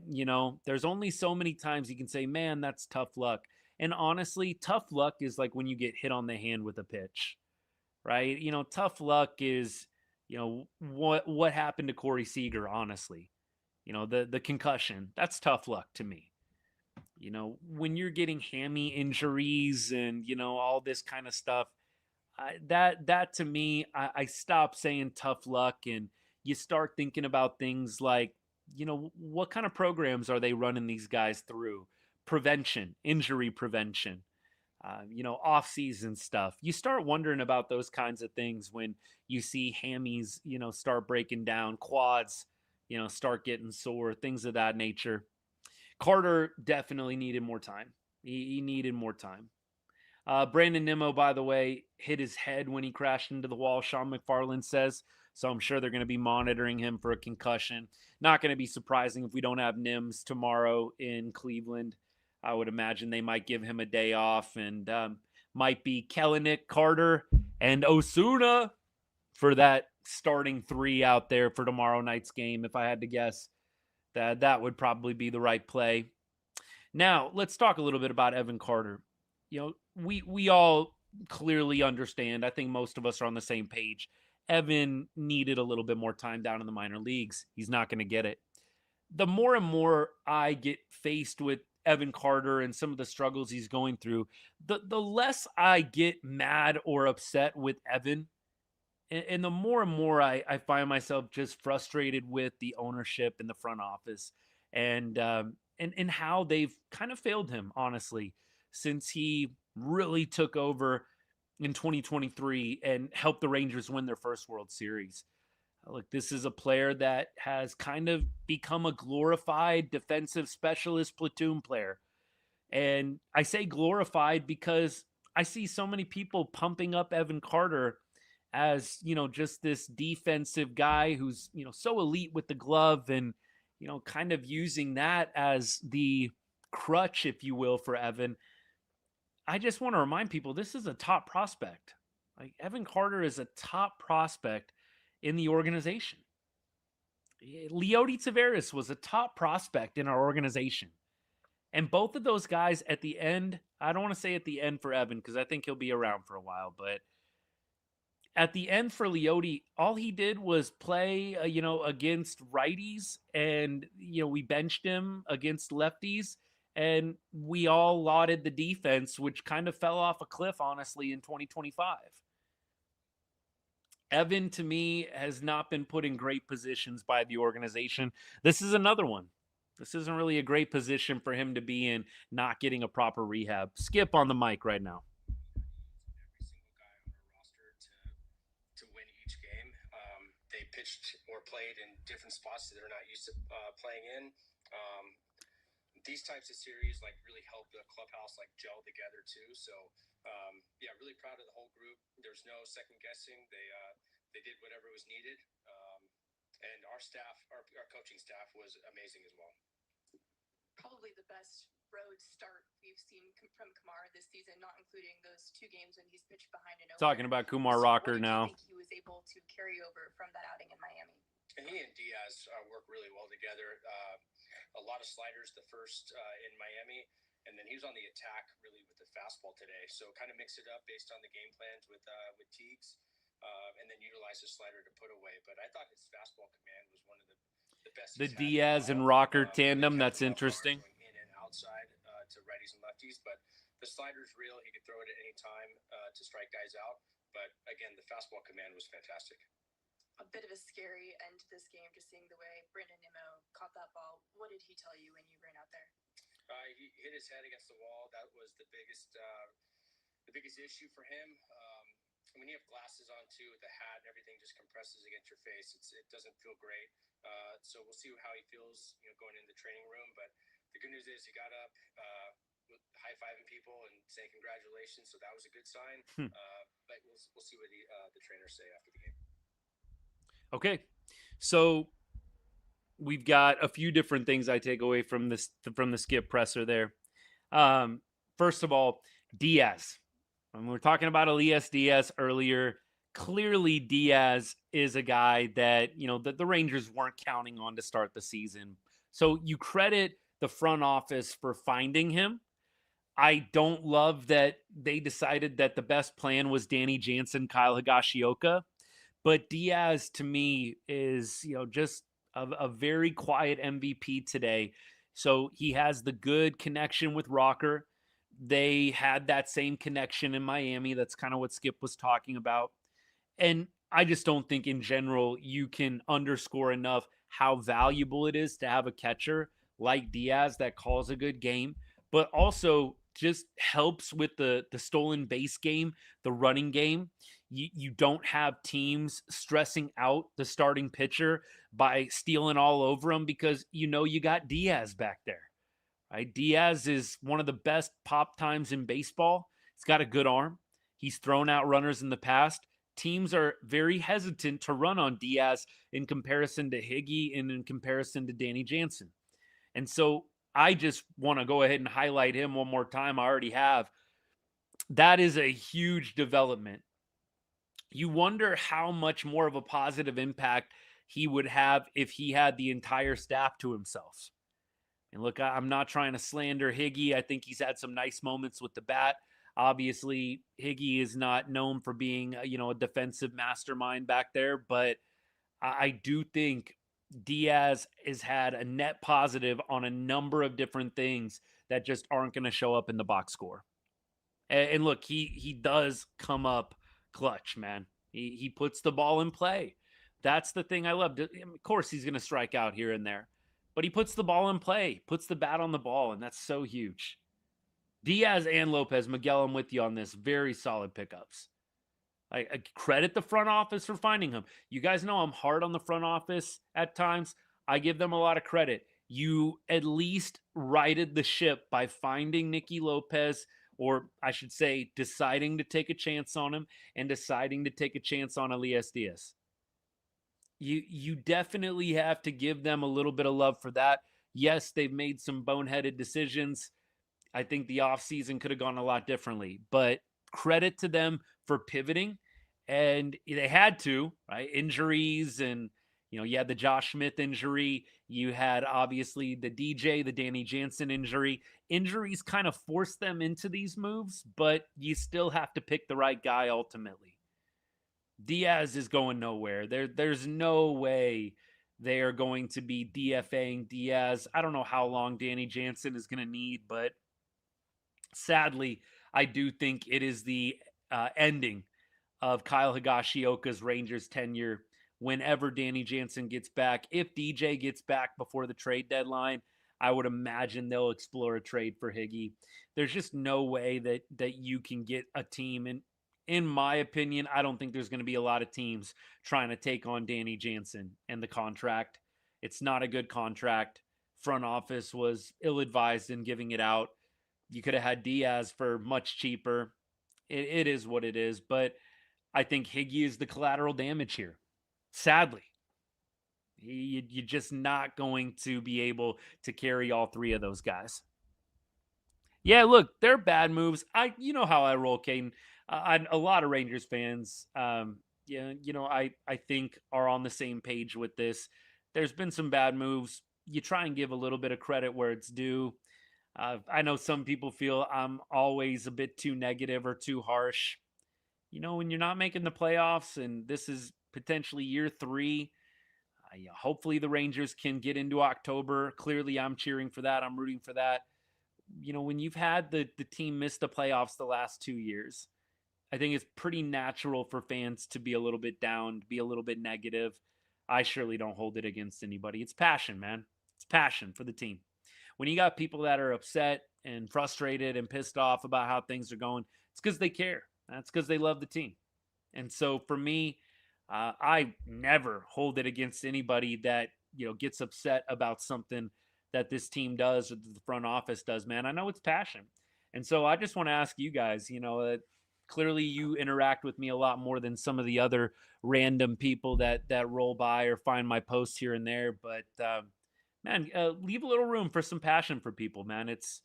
You know, there's only so many times you can say, man, that's tough luck. And honestly, tough luck is like when you get hit on the hand with a pitch, right? You know, tough luck is, you know, what happened to Corey Seager, honestly. You know, the concussion, that's tough luck to me. You know, when you're getting hammy injuries and, you know, all this kind of stuff, that to me, I stop saying tough luck and you start thinking about things like, you know, what kind of programs are they running these guys through? Prevention, injury prevention, you know, off-season stuff. You start wondering about those kinds of things when you see hammies, you know, start breaking down, quads, you know, start getting sore, things of that nature. Carter definitely needed more time. He needed more time. Brandon Nimmo, by the way, hit his head when he crashed into the wall, Sean McFarland says. So I'm sure they're going to be monitoring him for a concussion. Not going to be surprising if we don't have Nims tomorrow in Cleveland. I would imagine they might give him a day off and might be Kellenic, Carter, and Osuna for that starting three out there for tomorrow night's game. If I had to guess, that would probably be the right play. Now, let's talk a little bit about Evan Carter. You know, we all clearly understand. I think most of us are on the same page. Evan needed a little bit more time down in the minor leagues. He's not going to get it. The more and more I get faced with Evan Carter and some of the struggles he's going through, the less I get mad or upset with Evan. And the more and more I find myself just frustrated with the ownership and the front office and how they've kind of failed him, honestly, since he really took over in 2023 and helped the Rangers win their first World Series. Look, this is a player that has kind of become a glorified defensive specialist platoon player. And I say glorified because I see so many people pumping up Evan Carter as, you know, just this defensive guy who's, you know, so elite with the glove and, you know, kind of using that as the crutch, if you will, for Evan. I just want to remind people this is a top prospect. Like Evan Carter is a top prospect in the organization. Leody Taveras was a top prospect in our organization. And both of those guys at the end, I don't want to say at the end for Evan because I think he'll be around for a while, but at the end for Leody, all he did was play, you know, against righties, and you know we benched him against lefties, and we all lauded the defense, which kind of fell off a cliff, honestly, in 2025. Evan, to me, has not been put in great positions by the organization. This is another one. This isn't really a great position for him to be in, not getting a proper rehab. Skip on the mic right now. Pitched or played in different spots that they're not used to playing in. These types of series like really help the clubhouse like gel together too. So yeah, really proud of the whole group. There's no second guessing. They did whatever was needed, and our staff, our coaching staff, was amazing as well. Probably the best road start we've seen from Kumar this season, not including those two games when he's pitched behind an opener. Talking about Kumar Rocker now. What do you think he was able to carry over from that outing in Miami? And he and Diaz work really well together. A lot of sliders the first in Miami, and then he was on the attack really with the fastball today. So kind of mix it up based on the game plans with Teagues, and then utilize the slider to put away. But I thought his fastball command was one of the best. The Diaz and Rocker tandem, that's interesting. In and outside to righties and lefties, but the slider's real. He could throw it at any time to strike guys out. But again, the fastball command was fantastic. A bit of a scary end to this game, just seeing the way Brandon Nimmo caught that ball. What did he tell you when you ran out there? He hit his head against the wall. That was the biggest issue for him. When you have glasses on too, with the hat and everything just compresses against your face. It doesn't feel great. So we'll see how he feels, you know, going into the training room. But the good news is he got up, high-fiving people and saying congratulations. So that was a good sign. But we'll see what the trainers say after the game. Okay, so we've got a few different things I take away from the Skip presser there. First of all, Diaz. When we were talking about Elias Díaz earlier, clearly Diaz is a guy that, the Rangers weren't counting on to start the season. So you credit the front office for finding him. I don't love that they decided that the best plan was Danny Jansen, Kyle Higashioka. But Diaz, to me, is, just a very quiet MVP today. So he has the good connection with Rocker. They had that same connection in Miami. That's kind of what Skip was talking about. And I just don't think in general you can underscore enough how valuable it is to have a catcher like Diaz that calls a good game, but also just helps with the stolen base game, the running game. You don't have teams stressing out the starting pitcher by stealing all over them because you got Diaz back there. Right? Diaz is one of the best pop times in baseball. He's got a good arm. He's thrown out runners in the past. Teams are very hesitant to run on Diaz in comparison to Higgy and in comparison to Danny Jansen. And so I just want to go ahead and highlight him one more time. I already have. That is a huge development. You wonder how much more of a positive impact he would have if he had the entire staff to himself. And look, I'm not trying to slander Higgy. I think he's had some nice moments with the bat. Obviously, Higgy is not known for being, a defensive mastermind back there, but I do think Diaz has had a net positive on a number of different things that just aren't going to show up in the box score. And look, he does come up clutch, man. He puts the ball in play. That's the thing I love. Of course, he's going to strike out here and there, but he puts the ball in play, puts the bat on the ball, and that's so huge. Diaz and Lopez, Miguel, I'm with you on this. Very solid pickups. I credit the front office for finding him. You guys know I'm hard on the front office at times. I give them a lot of credit. You at least righted the ship by finding Nicky Lopez, or I should say, deciding to take a chance on him and deciding to take a chance on Elias Díaz. You definitely have to give them a little bit of love for that. Yes, they've made some boneheaded decisions. I think the offseason could have gone a lot differently, but credit to them for pivoting. And they had to, right? Injuries and, you had the Josh Smith injury. You had, obviously, the DJ, the Danny Jansen injury. Injuries kind of forced them into these moves, but you still have to pick the right guy ultimately. Diaz is going nowhere. There's no way they are going to be DFAing Diaz. I don't know how long Danny Jansen is going to need, but sadly, I do think it is the ending of Kyle Higashioka's Rangers tenure whenever Danny Jansen gets back. If DJ gets back before the trade deadline, I would imagine they'll explore a trade for Higgy. There's just no way that you can get a team. And in my opinion, I don't think there's going to be a lot of teams trying to take on Danny Jansen and the contract. It's not a good contract. Front office was ill-advised in giving it out. You could have had Diaz for much cheaper. It is what it is, but I think Higgy is the collateral damage here. Sadly, you're just not going to be able to carry all three of those guys. Yeah, look, they're bad moves. You know how I roll, Caden. A lot of Rangers fans, I think are on the same page with this. There's been some bad moves. You try and give a little bit of credit where it's due. I know some people feel I'm always a bit too negative or too harsh. When you're not making the playoffs and this is potentially year 3, hopefully the Rangers can get into October. Clearly, I'm cheering for that. I'm rooting for that. When you've had the team miss the playoffs the last 2 years, I think it's pretty natural for fans to be a little bit down, be a little bit negative. I surely don't hold it against anybody. It's passion, man. It's passion for the team. When you got people that are upset and frustrated and pissed off about how things are going, it's because they care. That's because they love the team. And so for me, I never hold it against anybody that, gets upset about something that this team does or the front office does, man. I know it's passion. And so I just want to ask you guys, clearly you interact with me a lot more than some of the other random people that roll by or find my posts here and there. But, man, leave a little room for some passion for people, man. It's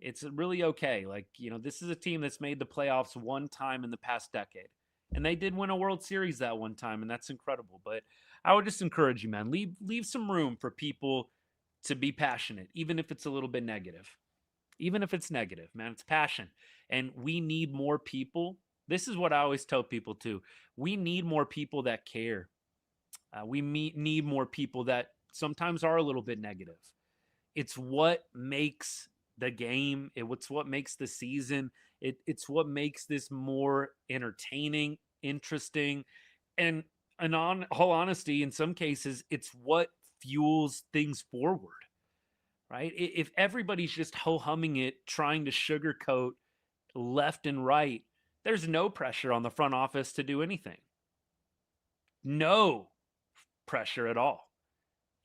It's really okay. Like, this is a team that's made the playoffs one time in the past decade. And they did win a World Series that one time, and that's incredible. But I would just encourage you, man, leave some room for people to be passionate, even if it's a little bit negative. Even if it's negative, man, it's passion. And we need more people. This is what I always tell people too. We need more people that care. We need more people that sometimes are a little bit negative. It's what makes the game. It's what makes the season. It's what makes this more entertaining, interesting, and on all honesty, in some cases, it's what fuels things forward. Right? If everybody's just ho humming it, trying to sugarcoat left and right, there's no pressure on the front office to do anything. No pressure at all.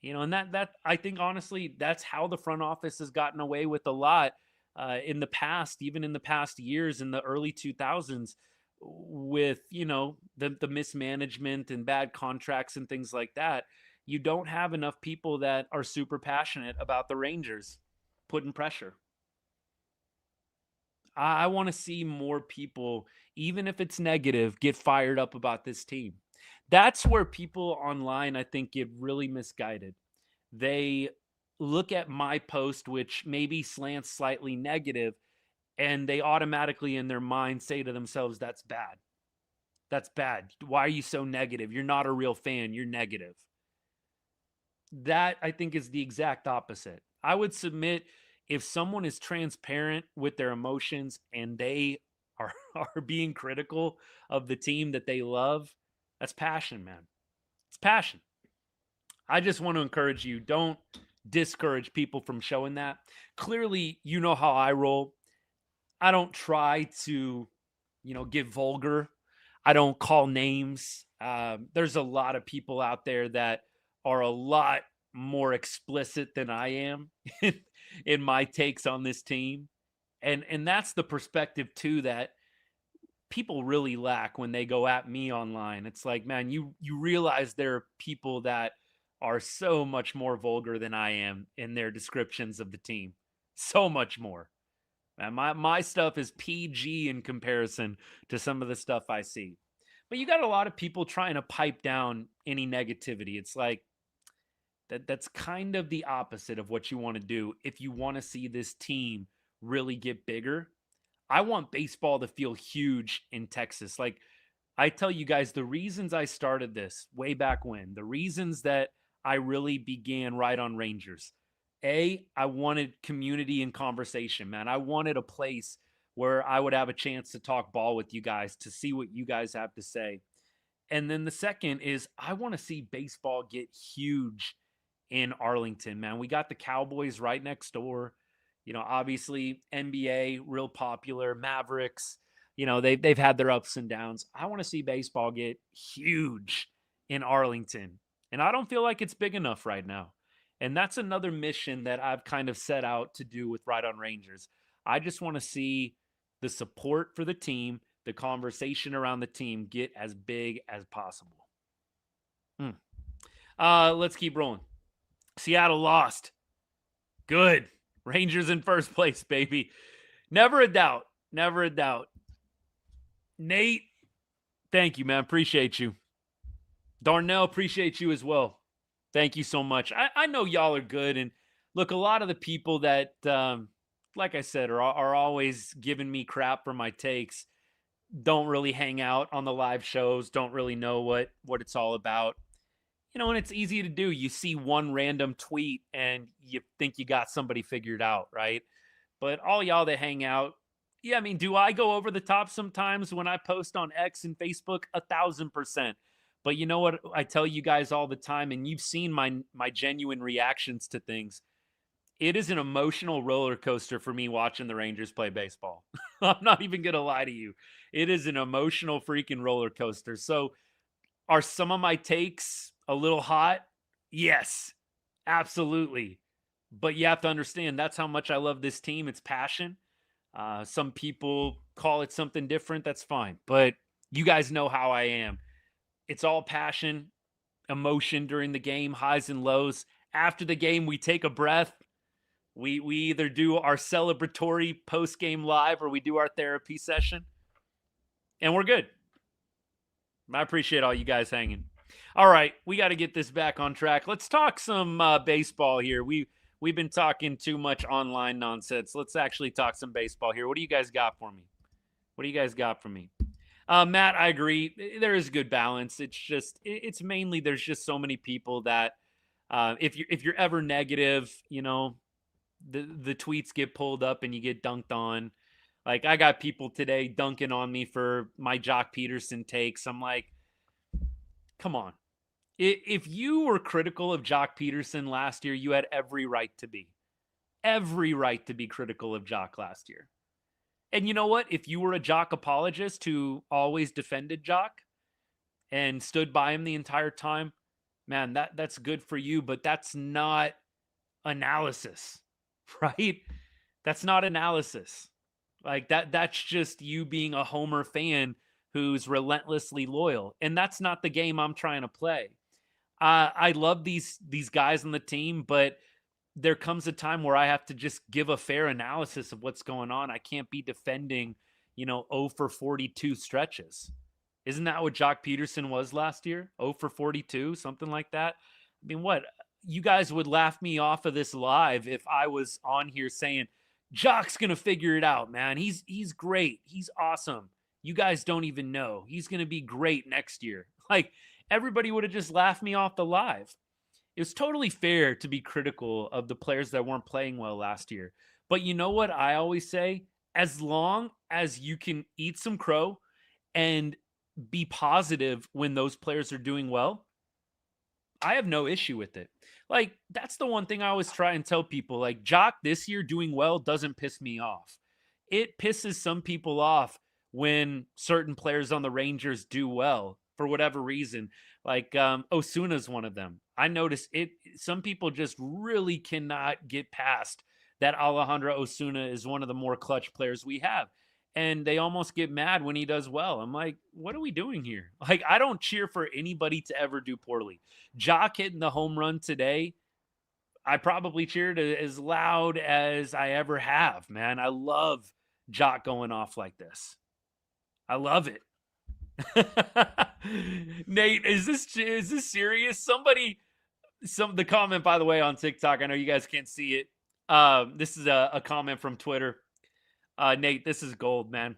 And that I think honestly, that's how the front office has gotten away with a lot in the past, even in the past years in the early 2000s, with the mismanagement and bad contracts and things like that. You don't have enough people that are super passionate about the Rangers putting pressure. I want to see more people, even if it's negative, get fired up about this team. That's where people online, I think, get really misguided. They look at my post, which maybe slants slightly negative, and they automatically in their mind say to themselves, that's bad. That's bad. Why are you so negative? You're not a real fan. You're negative. That, I think, is the exact opposite. I would submit if someone is transparent with their emotions and they are being critical of the team that they love, that's passion, man. It's passion. I just want to encourage you, don't discourage people from showing that. Clearly, you know how I roll. I don't try to, get vulgar. I don't call names. There's a lot of people out there that are a lot more explicit than I am in my takes on this team. And that's the perspective too that people really lack when they go at me online. It's like, man, you realize there are people that are so much more vulgar than I am in their descriptions of the team. So much more. Man, my stuff is PG in comparison to some of the stuff I see. But you got a lot of people trying to pipe down any negativity. It's like that's kind of the opposite of what you want to do if you want to see this team really get bigger. I want baseball to feel huge in Texas. Like I tell you guys, the reasons I started this way back when, the reasons that I really began Right on Rangers. I wanted community and conversation, man. I wanted a place where I would have a chance to talk ball with you guys, to see what you guys have to say. And then the second is I want to see baseball get huge in Arlington, man. We got the Cowboys right next door. Obviously NBA real popular, Mavericks, they've had their ups and downs. I want to see baseball get huge in Arlington. And I don't feel like it's big enough right now. And that's another mission that I've kind of set out to do with Right on Rangers. I just want to see the support for the team, the conversation around the team get as big as possible. Let's keep rolling. Seattle lost. Good. Rangers in first place, baby. Never a doubt. Never a doubt. Nate, thank you, man. Appreciate you. Darnell, appreciate you as well. Thank you so much. I know y'all are good. And look, a lot of the people that, like I said, are always giving me crap for my takes don't really hang out on the live shows, don't really know what it's all about. And it's easy to do. You see one random tweet and you think you got somebody figured out, right? But all y'all that hang out, yeah, I mean, do I go over the top sometimes when I post on X and Facebook? 1,000%. But you know what I tell you guys all the time, and you've seen my genuine reactions to things. It is an emotional roller coaster for me watching the Rangers play baseball. I'm not even going to lie to you. It is an emotional freaking roller coaster. So are some of my takes a little hot? Yes, absolutely. But you have to understand that's how much I love this team. It's passion. Some people call it something different. That's fine. But you guys know how I am. It's all passion, emotion during the game, highs and lows. After the game, we take a breath. We either do our celebratory post-game live or we do our therapy session, and we're good. I appreciate all you guys hanging. All right, we got to get this back on track. Let's talk some baseball here. We've been talking too much online nonsense. Let's actually talk some baseball here. What do you guys got for me? Matt, I agree. There is good balance. It's mainly there's just so many people that if you're ever negative, the tweets get pulled up and you get dunked on. Like, I got people today dunking on me for my Joc Pederson takes. I'm like, come on. If you were critical of Joc Pederson last year, you had every right to be. Every right to be critical of Joc last year. And you know what? If you were a Joc apologist who always defended Joc and stood by him the entire time, man, that's good for you, but that's not analysis, right? That's not analysis. Like that's just you being a Homer fan who's relentlessly loyal. And that's not the game I'm trying to play. I love these guys on the team, but there comes a time where I have to just give a fair analysis of what's going on. I can't be defending, 0 for 42 stretches. Isn't that what Joc Pederson was last year? 0 for 42, something like that. I mean, what? You guys would laugh me off of this live if I was on here saying, Joc's going to figure it out, man. He's great. He's awesome. You guys don't even know. He's going to be great next year. Like, everybody would have just laughed me off the live. It was totally fair to be critical of the players that weren't playing well last year. But you know what I always say? As long as you can eat some crow and be positive when those players are doing well, I have no issue with it. Like, that's the one thing I always try and tell people. Like, Joc this year doing well doesn't piss me off. It pisses some people off when certain players on the Rangers do well for whatever reason. Like, Osuna's one of them. I notice it. Some people just really cannot get past that Alejandro Osuna is one of the more clutch players we have. And they almost get mad when he does well. I'm like, what are we doing here? Like, I don't cheer for anybody to ever do poorly. Joc hitting the home run today, I probably cheered as loud as I ever have, man. I love Joc going off like this. I love it. Nate, is this serious? The comment, by the way, on TikTok, I know you guys can't see it. This is a comment from Twitter. Nate, this is gold, man.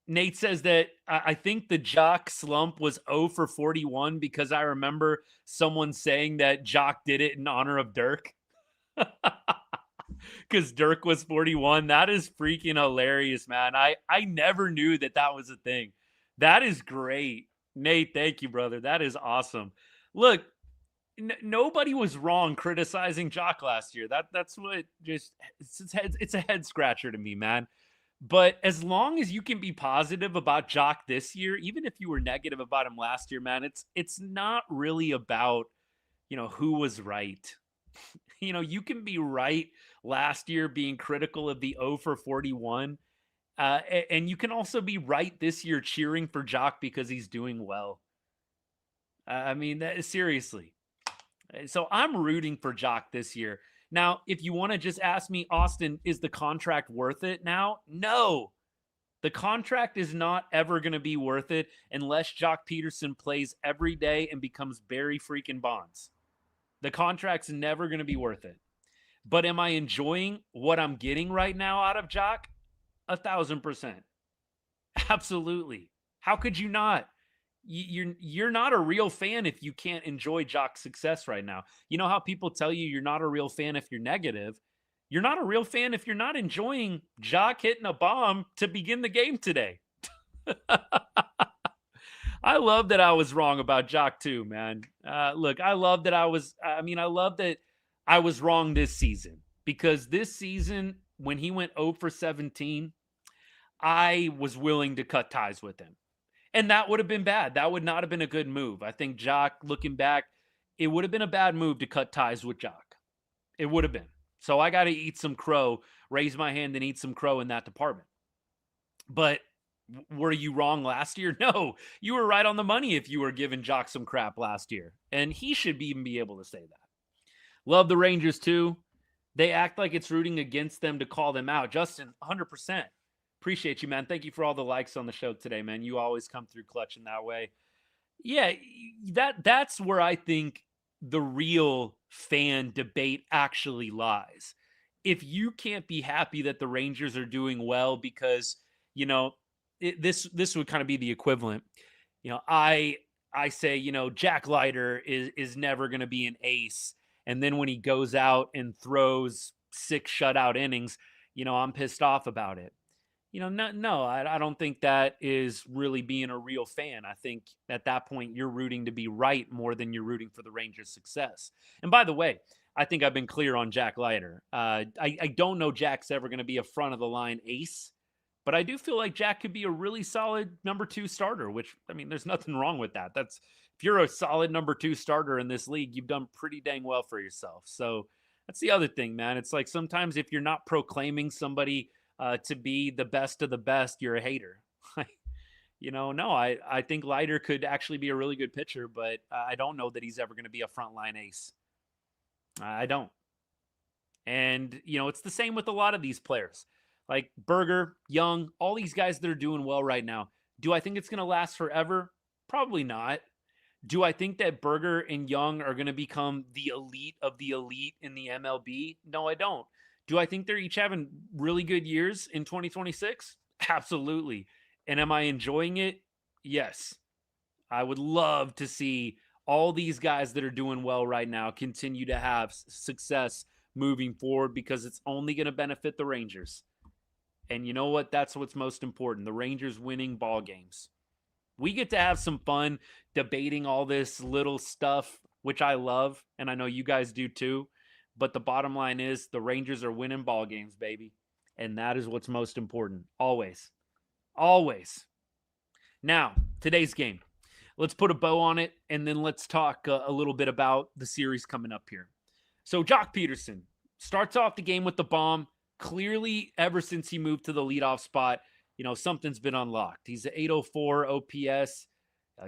Nate says that I think the Joc slump was 0 for 41 because I remember someone saying that Joc did it in honor of Dirk. Because Dirk was 41. That is freaking hilarious, man. I never knew that was a thing. That is great. Nate, thank you, brother. That is awesome. Look, nobody was wrong criticizing Joc last year. That's what it's a head scratcher to me, man. But as long as you can be positive about Joc this year, even if you were negative about him last year, man, it's not really about, who was right. You can be right last year being critical of the 0 for 41. And you can also be right this year cheering for Joc because he's doing well. I mean, seriously. So I'm rooting for Joc this year. Now, if you want to just ask me, Austin, is the contract worth it now? No. The contract is not ever going to be worth it unless Joc Pederson plays every day and becomes Barry freaking Bonds. The contract's never going to be worth it. But am I enjoying what I'm getting right now out of Joc? 1,000%. Absolutely. How could you not? You're not a real fan if you can't enjoy Joc's success right now. You know how people tell you you're not a real fan if you're negative? You're not a real fan if you're not enjoying Joc hitting a bomb to begin the game today. I love that I was wrong about Joc too, man. Look, I love that I love that I was wrong this season, because this season, when he went 0 for 17, I was willing to cut ties with him. And that would have been bad. That would not have been a good move. I think Joc, looking back, it would have been a bad move to cut ties with Joc. It would have been. So I got to eat some crow, raise my hand and eat some crow in that department. But were you wrong last year? No, you were right on the money if you were giving Joc some crap last year. And he should even be able to say that. Love the Rangers too. They act like it's rooting against them to call them out. Justin, 100%. Appreciate you, man. Thank you for all the likes on the show today, man. You always come through clutch in that way. Yeah, that's where I think the real fan debate actually lies. If you can't be happy that the Rangers are doing well because, this would kind of be the equivalent. I say, Jack Leiter is never going to be an ace. And then when he goes out and throws 6 shutout innings, I'm pissed off about it. No, I don't think that is really being a real fan. I think at that point, you're rooting to be right more than you're rooting for the Rangers' success. And by the way, I think I've been clear on Jack Leiter. I don't know Jack's ever going to be a front of the line ace, but I do feel like Jack could be a really solid number 2 starter, which, I mean, there's nothing wrong with that. If you're a solid number 2 starter in this league, you've done pretty dang well for yourself. So that's the other thing, man. It's like sometimes if you're not proclaiming somebody to be the best of the best, you're a hater. No, I think Leiter could actually be a really good pitcher, but I don't know that he's ever going to be a frontline ace. I don't. And, it's the same with a lot of these players. Like Berger, Young, all these guys that are doing well right now. Do I think it's going to last forever? Probably not. Do I think that Berger and Young are going to become the elite of the elite in the MLB? No, I don't. Do I think they're each having really good years in 2026? Absolutely. And am I enjoying it? Yes. I would love to see all these guys that are doing well right now continue to have success moving forward because it's only going to benefit the Rangers. And you know what? That's what's most important. The Rangers winning ball games. We get to have some fun debating all this little stuff, which I love, and I know you guys do too. But the bottom line is the Rangers are winning ball games, baby. And that is what's most important. Always. Always. Now, today's game. Let's put a bow on it, and then let's talk a little bit about the series coming up here. So, Joc Pederson starts off the game with the bomb. Clearly, ever since he moved to the leadoff spot, something's been unlocked. He's an 804 OPS.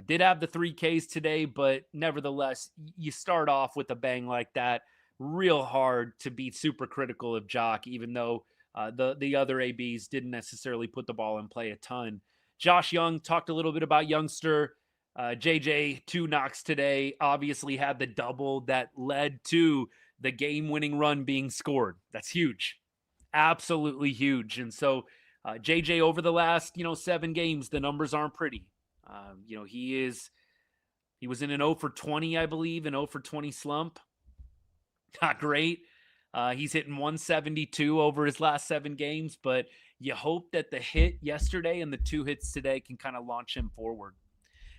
Did have the 3 Ks today, but nevertheless, you start off with a bang like that. Real hard to be super critical of Joc, even though the other ABs didn't necessarily put the ball in play a ton. Josh Young talked a little bit about youngster. JJ 2 knocks today, obviously had the double that led to the game-winning run being scored. That's huge. Absolutely huge. And so JJ over the last, 7 games, the numbers aren't pretty. He was in an 0 for 20, I believe, an 0 for 20 slump. Not great. He's hitting 172 over his last 7 games, but you hope that the hit yesterday and the 2 hits today can kind of launch him forward.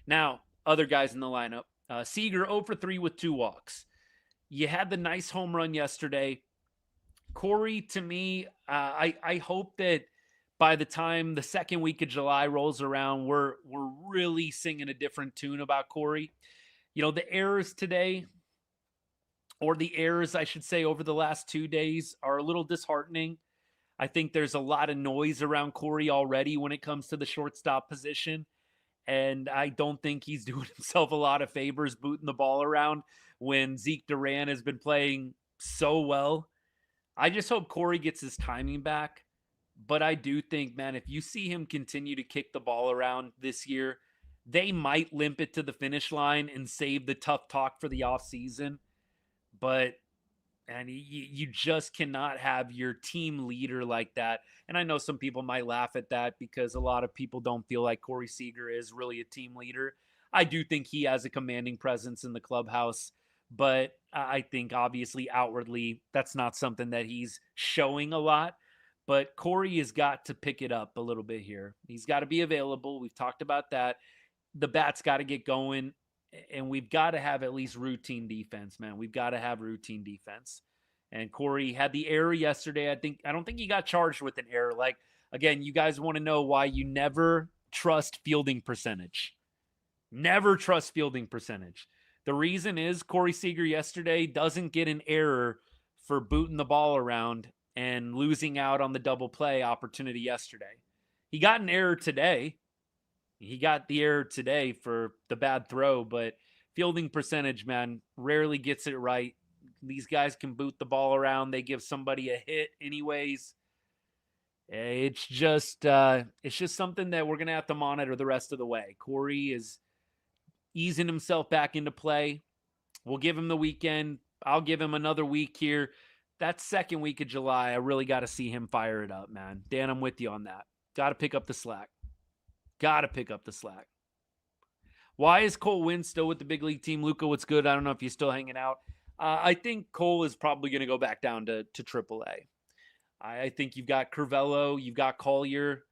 Now, other guys in the lineup. Seager 0 for 3 with 2 walks. You had the nice home run yesterday. Corey, to me, I hope that by the time the second week of July rolls around, we're really singing a different tune about Corey. The errors today, or the errors, I should say, over the last 2 days are a little disheartening. I think there's a lot of noise around Corey already when it comes to the shortstop position. And I don't think he's doing himself a lot of favors booting the ball around when Zeke Duran has been playing so well. I just hope Corey gets his timing back. But I do think, man, if you see him continue to kick the ball around this year, they might limp it to the finish line and save the tough talk for the offseason. But you just cannot have your team leader like that. And I know some people might laugh at that because a lot of people don't feel like Corey Seager is really a team leader. I do think he has a commanding presence in the clubhouse, but I think obviously outwardly that's not something that he's showing a lot. But Corey has got to pick it up a little bit here. He's got to be available. We've talked about that. The bat's got to get going. And we've got to have at least routine defense, man. We've got to have routine defense. And Corey had the error yesterday. I don't think he got charged with an error. Like, again, you guys want to know why you never trust fielding percentage. Never trust fielding percentage. The reason is Corey Seager yesterday doesn't get an error for booting the ball around and losing out on the double play opportunity yesterday. He got an error today. He got the error today for the bad throw, but fielding percentage, man, rarely gets it right. These guys can boot the ball around. They give somebody a hit anyways. It's just something that we're going to have to monitor the rest of the way. Corey is easing himself back into play. We'll give him the weekend. I'll give him another week here. That second week of July, I really got to see him fire it up, man. Dan, I'm with you on that. Got to pick up the slack. Why is Cole Winn still with the big league team? Luca, what's good? I don't know if you're still hanging out. I think Cole is probably going to go back down to AAA. I think you've got Curvelo, you've got Collier.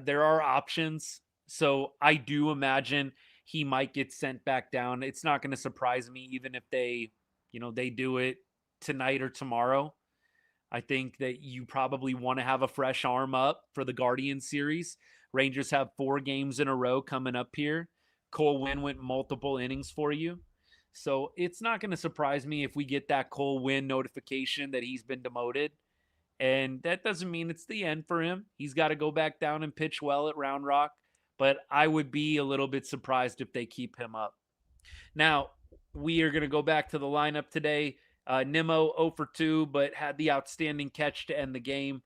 There are options. So I do imagine he might get sent back down. It's not going to surprise me even if they do it tonight or tomorrow. I think that you probably want to have a fresh arm up for the Guardians series. Rangers have 4 games in a row coming up here. Cole Winn went multiple innings for you. So it's not going to surprise me if we get that Cole Winn notification that he's been demoted. And that doesn't mean it's the end for him. He's got to go back down and pitch well at Round Rock. But I would be a little bit surprised if they keep him up. Now, we are going to go back to the lineup today. Nimmo 0 for 2, but had the outstanding catch to end the game.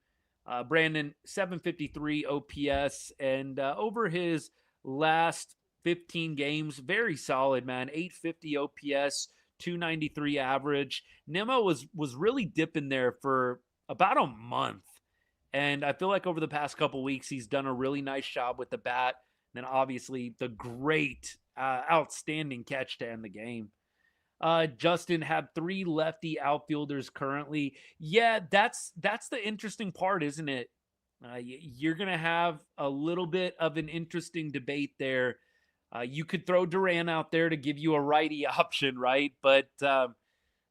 Brandon, 753 OPS. And over his last 15 games, very solid, man. 850 OPS, 293 average. Nimmo was really dipping there for about a month. And I feel like over the past couple weeks, he's done a really nice job with the bat. And then obviously the great, outstanding catch to end the game. Justin had 3 lefty outfielders currently. Yeah, that's the interesting part, isn't it? You're going to have a little bit of an interesting debate there. You could throw Duran out there to give you a righty option, right? But I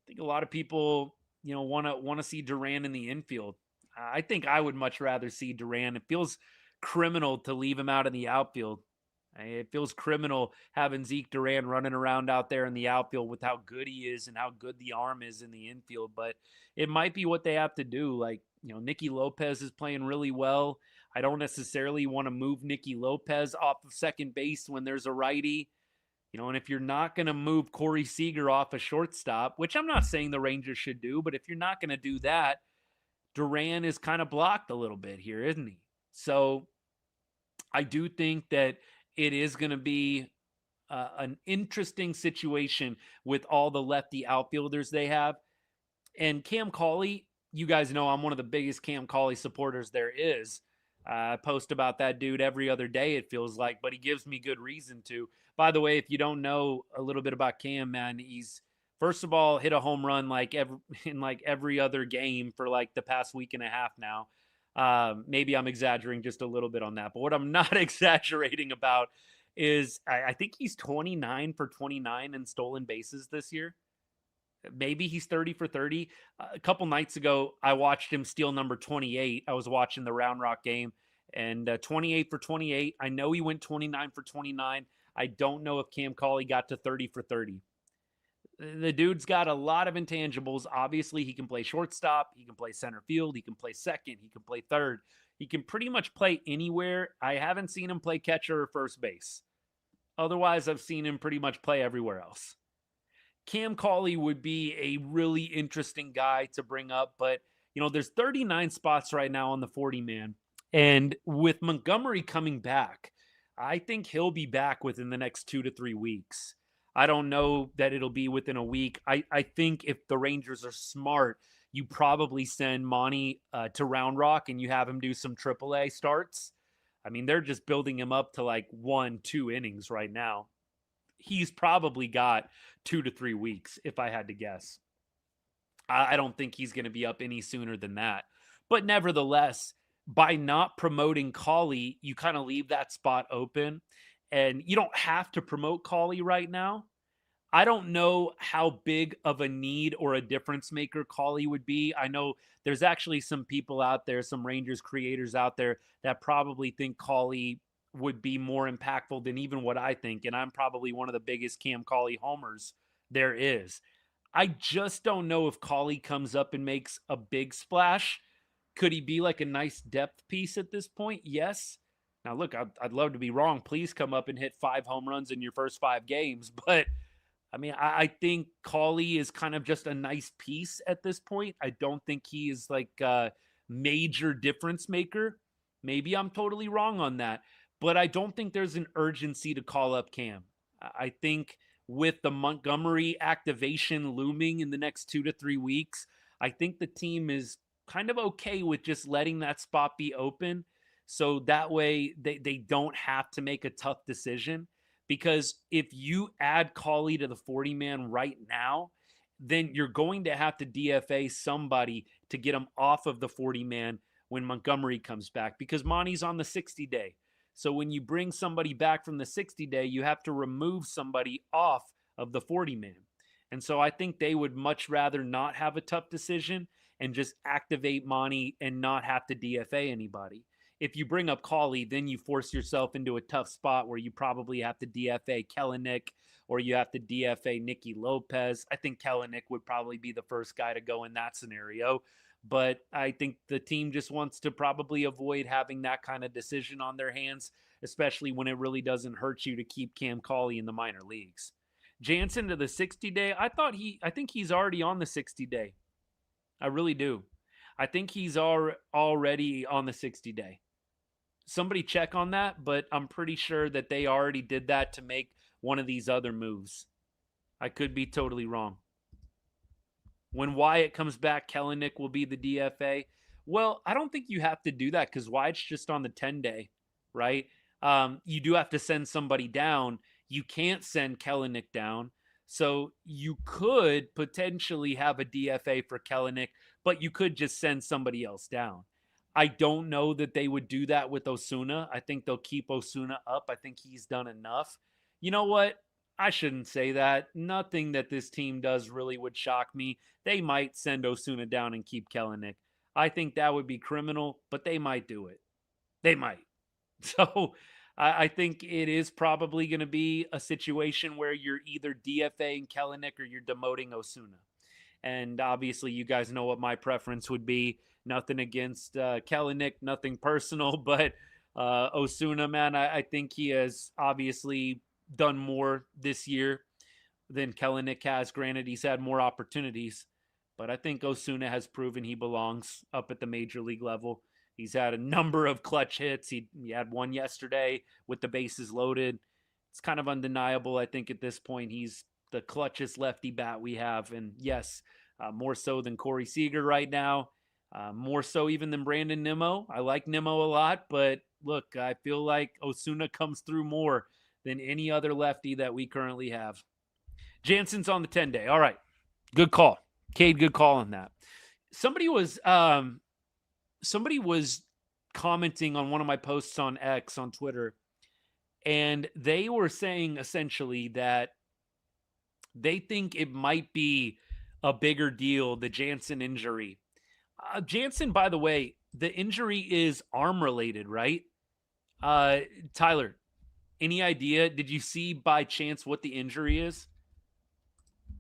think a lot of people, want to see Duran in the infield. I think I would much rather see Duran. It feels criminal to leave him out in the outfield. It feels criminal having Zeke Duran running around out there in the outfield with how good he is and how good the arm is in the infield. But it might be what they have to do. Like, Nicky Lopez is playing really well. I don't necessarily want to move Nicky Lopez off of second base when there's a righty. And if you're not going to move Corey Seager off a shortstop, which I'm not saying the Rangers should do, but if you're not going to do that, Duran is kind of blocked a little bit here, isn't he? So I do think that it is going to be an interesting situation with all the lefty outfielders they have. And Cam Cauley, you guys know I'm one of the biggest Cam Cauley supporters there is. I post about that dude every other day, it feels like, but he gives me good reason to. By the way, if you don't know a little bit about Cam, man, he's first of all hit a home run in every other game for the past week and a half now. Maybe I'm exaggerating just a little bit on that, but what I'm not exaggerating about is I think he's 29 for 29 in stolen bases this year. Maybe he's 30 for 30. A couple nights ago, I watched him steal number 28. I was watching the Round Rock game, and 28 for 28. I know he went 29 for 29. I don't know if Cam Cauley got to 30 for 30. The dude's got a lot of intangibles. Obviously, he can play shortstop. He can play center field. He can play second. He can play third. He can pretty much play anywhere. I haven't seen him play catcher or first base. Otherwise, I've seen him pretty much play everywhere else. Cam Cauley would be a really interesting guy to bring up, but there's 39 spots right now on the 40-man. And with Montgomery coming back, I think he'll be back within the next 2 to 3 weeks. I don't know that it'll be within a week. I think if the Rangers are smart, you probably send Monty to Round Rock and you have him do some AAA starts. I mean, they're just building him up to 1-2 innings right now. He's probably got 2 to 3 weeks, if I had to guess. I don't think he's going to be up any sooner than that. But nevertheless, by not promoting Cauley, you kind of leave that spot open. And you don't have to promote Cauley right now. I don't know how big of a need or a difference maker Cauley would be. I know there's actually some people out there, some Rangers creators out there that probably think Cauley would be more impactful than even what I think. And I'm probably one of the biggest Cam Cauley homers there is. I just don't know if Cauley comes up and makes a big splash. Could he be a nice depth piece at this point? Yes. Now, look, I'd love to be wrong. Please come up and hit 5 home runs in your first 5 games. But I mean, I think Cauley is kind of just a nice piece at this point. I don't think he is like a major difference maker. Maybe I'm totally wrong on that, but I don't think there's an urgency to call up Cam. I think with the Montgomery activation looming in the next 2 to 3 weeks, I think the team is kind of okay with just letting that spot be open. So that way they don't have to make a tough decision. Because if you add Cauley to the 40-man right now, then you're going to have to DFA somebody to get him off of the 40-man when Montgomery comes back, because Monty's on the 60-day. So when you bring somebody back from the 60-day, you have to remove somebody off of the 40-man. And so I think they would much rather not have a tough decision and just activate Monty and not have to DFA anybody. If you bring up Cauley, then you force yourself into a tough spot where you probably have to DFA Kellenic or you have to DFA Nicky Lopez. I think Kellenic would probably be the first guy to go in that scenario. But I think the team just wants to probably avoid having that kind of decision on their hands, especially when it really doesn't hurt you to keep Cam Cauley in the minor leagues. Jansen to the 60-day. I think he's already on the 60-day. I really do. I think he's already on the 60-day. Somebody check on that, but I'm pretty sure that they already did that to make one of these other moves. I could be totally wrong. When Wyatt comes back, Kellenic will be the DFA. Well, I don't think you have to do that because Wyatt's just on the 10-day, right? You do have to send somebody down. You can't send Kellenic down. So you could potentially have a DFA for Kellenic, but you could just send somebody else down. I don't know that they would do that with Osuna. I think they'll keep Osuna up. I think he's done enough. You know what? I shouldn't say that. Nothing that this team does really would shock me. They might send Osuna down and keep Kellenic. I think that would be criminal, but they might do it. They might. So I think it is probably going to be a situation where you're either DFAing Kellenic or you're demoting Osuna. And obviously, you guys know what my preference would be. Nothing against Kellenic, nothing personal, but Osuna, man, I think he has obviously done more this year than Kellenic has. Granted, he's had more opportunities, but I think Osuna has proven he belongs up at the major league level. He's had a number of clutch hits. He had one yesterday with the bases loaded. It's kind of undeniable. I think at this point, he's the clutchest lefty bat we have. And yes, more so than Corey Seager right now. More so even than Brandon Nimmo. I like Nimmo a lot, but look, I feel like Osuna comes through more than any other lefty that we currently have. Jansen's on the 10-day. All right. Good call. Cade, good call on that. Somebody was commenting on one of my posts on X on Twitter, and they were saying essentially that they think it might be a bigger deal, the Jansen injury. Jansen, by the way, the injury is arm related, right? Tyler, any idea? Did you see by chance what the injury is?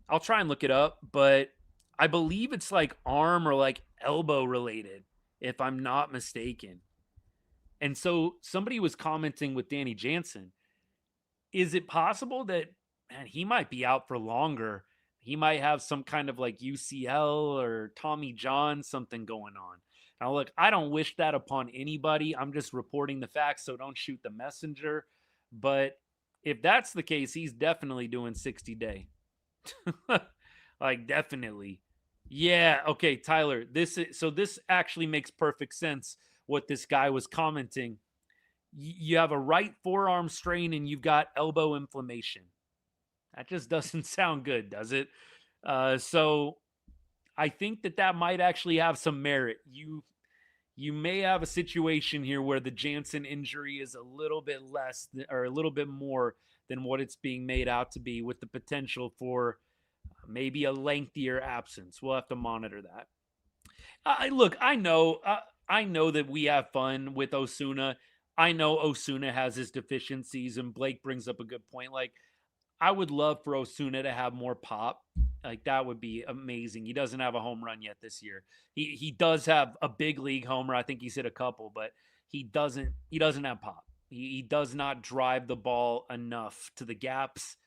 I'll try and look it up, but I believe it's like arm or like elbow related, if I'm not mistaken. And so somebody was commenting with Danny Jansen. Is it possible that, man, he might be out for longer? He might have some kind of like UCL or Tommy John, something going on. Now, look, I don't wish that upon anybody. I'm just reporting the facts, so don't shoot the messenger. But if that's the case, he's definitely doing 60-day. Like, definitely. Yeah, okay, Tyler. This actually makes perfect sense what this guy was commenting. You have a right forearm strain and you've got elbow inflammation. That just doesn't sound good, does it? So I think that might actually have some merit. You may have a situation here where the Jansen injury is a little bit less or a little bit more than what it's being made out to be, with the potential for maybe a lengthier absence. We'll have to monitor that. Look, I know that we have fun with Osuna. I know Osuna has his deficiencies, and Blake brings up a good point. Like, I would love for Osuna to have more pop. Like, that would be amazing. He doesn't have a home run yet this year. He does have a big league homer. I think he's hit a couple, but he doesn't have pop. He does not drive the ball enough to the gaps.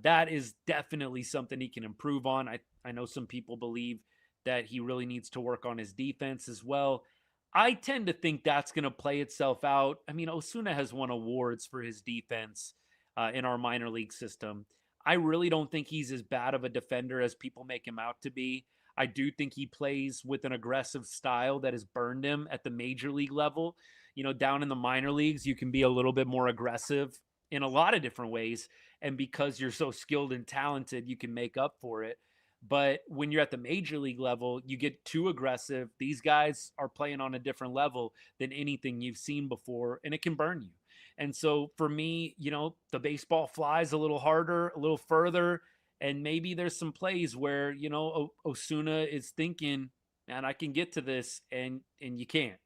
That is definitely something he can improve on. I know some people believe that he really needs to work on his defense as well. I tend to think that's going to play itself out. I mean, Osuna has won awards for his defense in our minor league system. I really don't think he's as bad of a defender as people make him out to be. I do think he plays with an aggressive style that has burned him at the major league level. Down in the minor leagues, you can be a little bit more aggressive in a lot of different ways. And because you're so skilled and talented, you can make up for it. But when you're at the major league level, you get too aggressive. These guys are playing on a different level than anything you've seen before, and it can burn you. And so for me, the baseball flies a little harder, a little further, and maybe there's some plays where, Osuna is thinking, man, I can get to this, and you can't.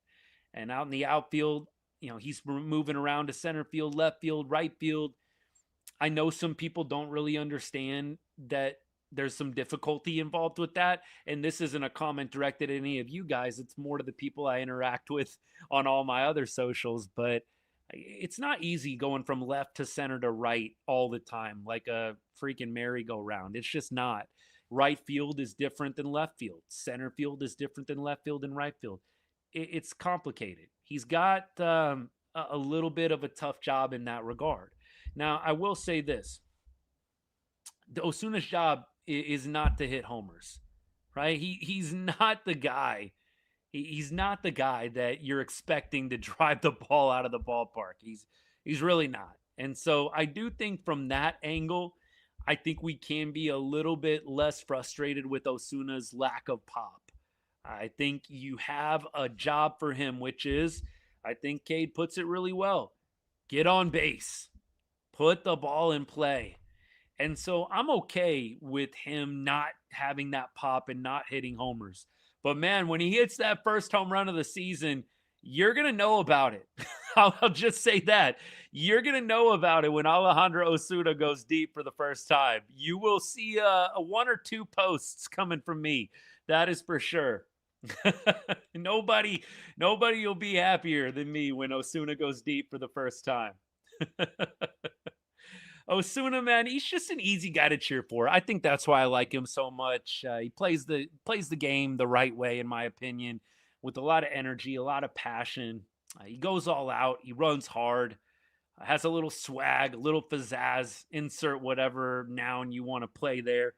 And out in the outfield, he's moving around to center field, left field, right field. I know some people don't really understand that there's some difficulty involved with that. And this isn't a comment directed at any of you guys. It's more to the people I interact with on all my other socials. But it's not easy going from left to center to right all the time, like a freaking merry-go-round. It's just not. Right field is different than left field. Center field is different than left field and right field. It's complicated. He's got a little bit of a tough job in that regard. Now, I will say this. The Osuna's job is not to hit homers, right? He's not the guy. He's not the guy that you're expecting to drive the ball out of the ballpark. He's really not. And so I do think from that angle, I think we can be a little bit less frustrated with Osuna's lack of pop. I think you have a job for him, which is, I think Cade puts it really well. Get on base. Put the ball in play. And so I'm okay with him not having that pop and not hitting homers. But man, when he hits that first home run of the season, you're going to know about it. I'll just say that. You're going to know about it when Alejandro Osuna goes deep for the first time. You will see a one or two posts coming from me. That is for sure. Nobody will be happier than me when Osuna goes deep for the first time. Osuna, man, he's just an easy guy to cheer for. I think that's why I like him so much. He plays the game the right way, in my opinion, with a lot of energy, a lot of passion. He goes all out. He runs hard. Has a little swag, a little pizzazz. Insert whatever noun you want to play there.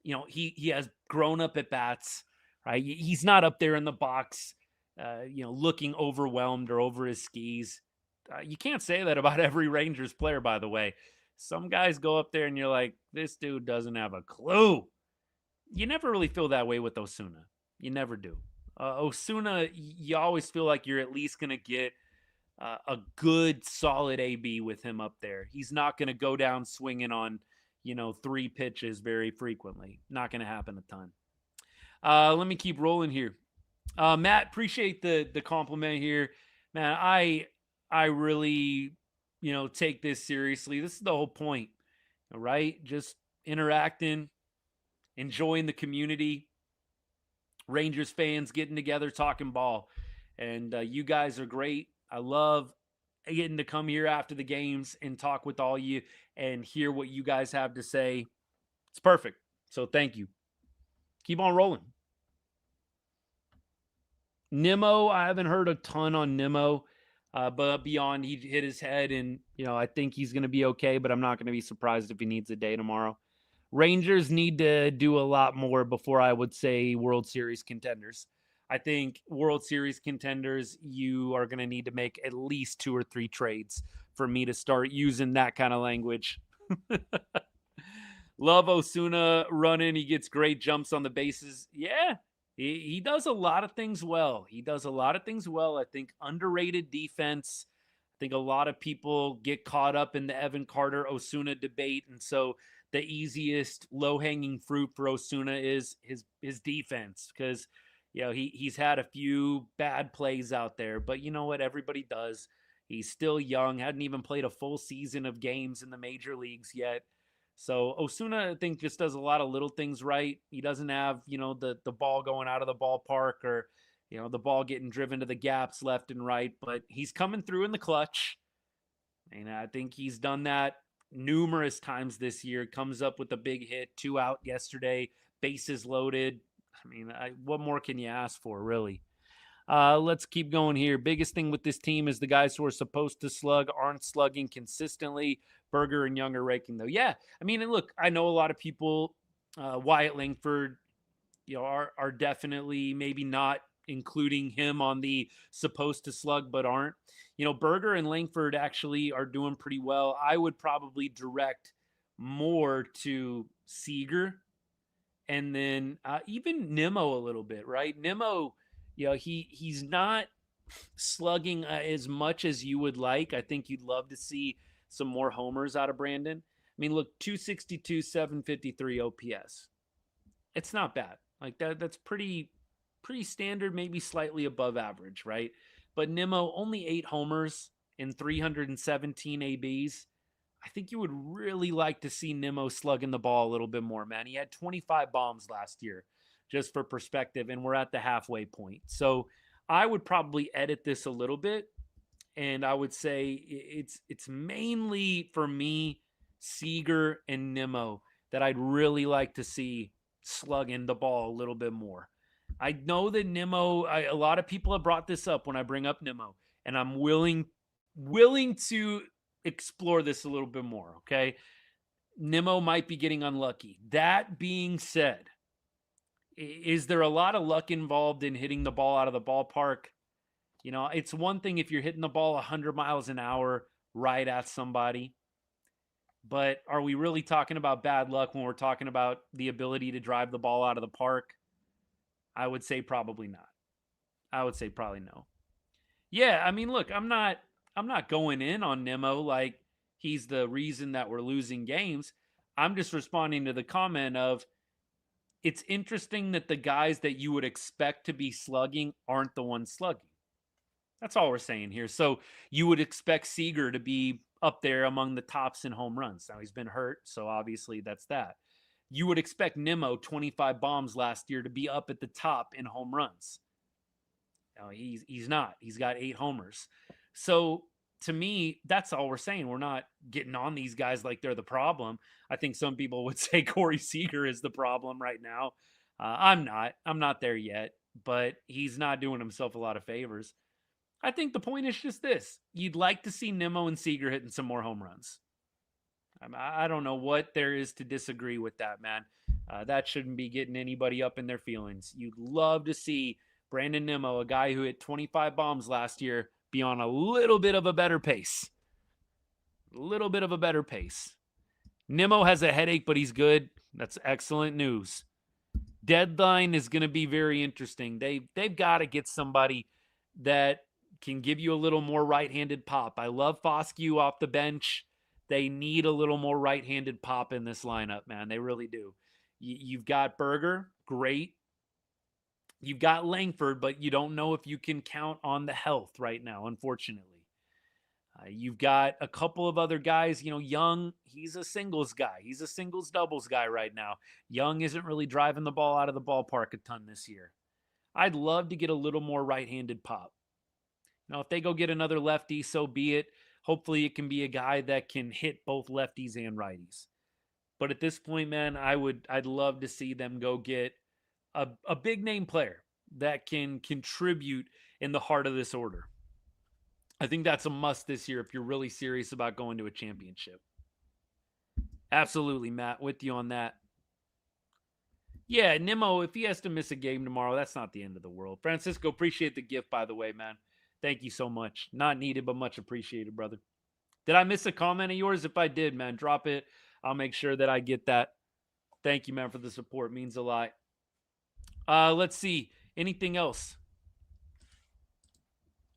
He has grown up at bats. Right? He's not up there in the box, looking overwhelmed or over his skis. You can't say that about every Rangers player, by the way. Some guys go up there and you're like, this dude doesn't have a clue. You never really feel that way with Osuna. You never do. Osuna, you always feel like you're at least going to get a good, solid AB with him up there. He's not going to go down swinging on, 3 pitches very frequently. Not going to happen a ton. Let me keep rolling here. Matt, appreciate the compliment here. Man, I really, take this seriously. This is the whole point, right? Just interacting, enjoying the community, Rangers fans getting together, talking ball. And you guys are great. I love getting to come here after the games and talk with all you and hear what you guys have to say. It's perfect. So thank you. Keep on rolling. Nimmo, I haven't heard a ton on Nimmo. But beyond, he hit his head, and, I think he's going to be okay, but I'm not going to be surprised if he needs a day tomorrow. Rangers need to do a lot more before I would say World Series contenders. I think World Series contenders, you are going to need to make at least 2 or 3 trades for me to start using that kind of language. Love Osuna running. He gets great jumps on the bases. Yeah. He does a lot of things well. I think underrated defense. I think a lot of people get caught up in the Evan Carter Osuna debate. And so the easiest low-hanging fruit for Osuna is his defense, because, he's had a few bad plays out there. But you know what? Everybody does. He's still young, hadn't even played a full season of games in the major leagues yet. So Osuna, I think, just does a lot of little things right. He doesn't have, the ball going out of the ballpark or, the ball getting driven to the gaps left and right. But he's coming through in the clutch. And I think he's done that numerous times this year, comes up with a big hit, 2 out yesterday, bases loaded. I mean, what more can you ask for, really? Let's keep going here. Biggest thing with this team is the guys who are supposed to slug aren't slugging consistently. Berger and Young are raking, though. Yeah, I mean, and look, I know a lot of people, Wyatt Langford, are definitely maybe not including him on the supposed to slug but aren't. Berger and Langford actually are doing pretty well. I would probably direct more to Seager and then even Nimmo a little bit, right? Nimmo, he's not slugging as much as you would like. I think you'd love to see some more homers out of Brandon. I mean, look, 262, 753 OPS. It's not bad. Like that's pretty standard, maybe slightly above average, right? But Nimmo, only 8 homers in 317 ABs. I think you would really like to see Nimmo slugging the ball a little bit more, man. He had 25 bombs last year, just for perspective, and we're at the halfway point. So I would probably edit this a little bit, and I would say it's mainly, for me, Seager and Nimmo that I'd really like to see slugging the ball a little bit more. I know that Nimmo, a lot of people have brought this up when I bring up Nimmo, and I'm willing to explore this a little bit more, okay? Nimmo might be getting unlucky. That being said, is there a lot of luck involved in hitting the ball out of the ballpark? It's one thing if you're hitting the ball 100 miles an hour right at somebody, but are we really talking about bad luck when we're talking about the ability to drive the ball out of the park? I would say probably not. I would say probably no. Yeah, I mean, look, I'm not going in on Nimmo like he's the reason that we're losing games. I'm just responding to the comment of, it's interesting that the guys that you would expect to be slugging aren't the ones slugging. That's all we're saying here. So you would expect Seager to be up there among the tops in home runs. Now, he's been hurt, so obviously that's that. You would expect Nimmo, 25 bombs last year, to be up at the top in home runs. No, he's not. He's got 8 homers. So to me, that's all we're saying. We're not getting on these guys like they're the problem. I think some people would say Corey Seager is the problem right now. I'm not there yet, but he's not doing himself a lot of favors. I think the point is just this. You'd like to see Nimmo and Seager hitting some more home runs. I don't know what there is to disagree with that, man. That shouldn't be getting anybody up in their feelings. You'd love to see Brandon Nimmo, a guy who hit 25 bombs last year, be on a little bit of a better pace. A little bit of a better pace. Nimmo has a headache, but he's good. That's excellent news. Deadline is going to be very interesting. They've got to get somebody that can give you a little more right-handed pop. I love Foscue off the bench. They need a little more right-handed pop in this lineup, man. They really do. You've got Berger, great. You've got Langford, but you don't know if you can count on the health right now, unfortunately. You've got a couple of other guys. Young, he's a singles guy. He's a singles doubles guy right now. Young isn't really driving the ball out of the ballpark a ton this year. I'd love to get a little more right-handed pop. Now, if they go get another lefty, so be it. Hopefully it can be a guy that can hit both lefties and righties. But at this point, man, I'd love to see them go get a big name player that can contribute in the heart of this order. I think that's a must this year if you're really serious about going to a championship. Absolutely, Matt, with you on that. Yeah, Nimmo, if he has to miss a game tomorrow, that's not the end of the world. Francisco, appreciate the gift, by the way, man. Thank you so much. Not needed, but much appreciated, brother. Did I miss a comment of yours? If I did, man, drop it. I'll make sure that I get that. Thank you, man, for the support. It means a lot. Let's see. Anything else?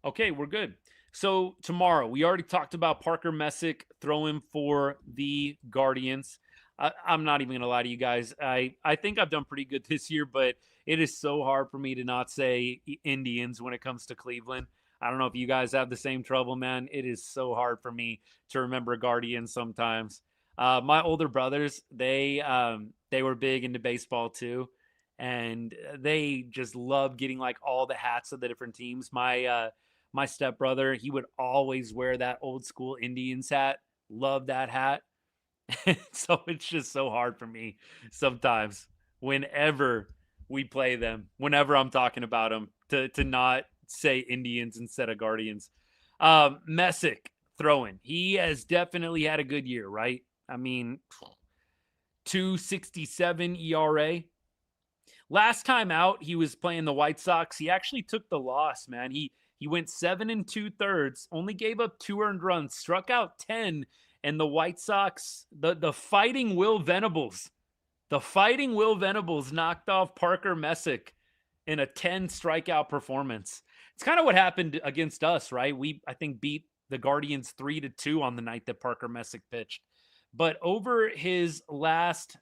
Okay, we're good. So tomorrow, we already talked about Parker Messick throwing for the Guardians. I'm not even going to lie to you guys. I think I've done pretty good this year, but it is so hard for me to not say Indians when it comes to Cleveland. I don't know if you guys have the same trouble, man. It is so hard for me to remember Guardians sometimes. My older brothers, they were big into baseball too, and they just loved getting like all the hats of the different teams. My stepbrother, he would always wear that old school Indians hat. Love that hat. So it's just so hard for me sometimes whenever we play them, whenever I'm talking about them, to not say Indians instead of Guardians. Messick throwing. He has definitely had a good year, right? I mean, 2.67 ERA. Last time out, he was playing the White Sox. He actually took the loss, man. He went 7 2/3, only gave up 2 earned runs, struck out 10, and the White Sox, the fighting Will Venables, knocked off Parker Messick in a 10 strikeout performance. It's kind of what happened against us, right? We, I think, beat the Guardians 3-2 on the night that Parker Messick pitched. But over his last,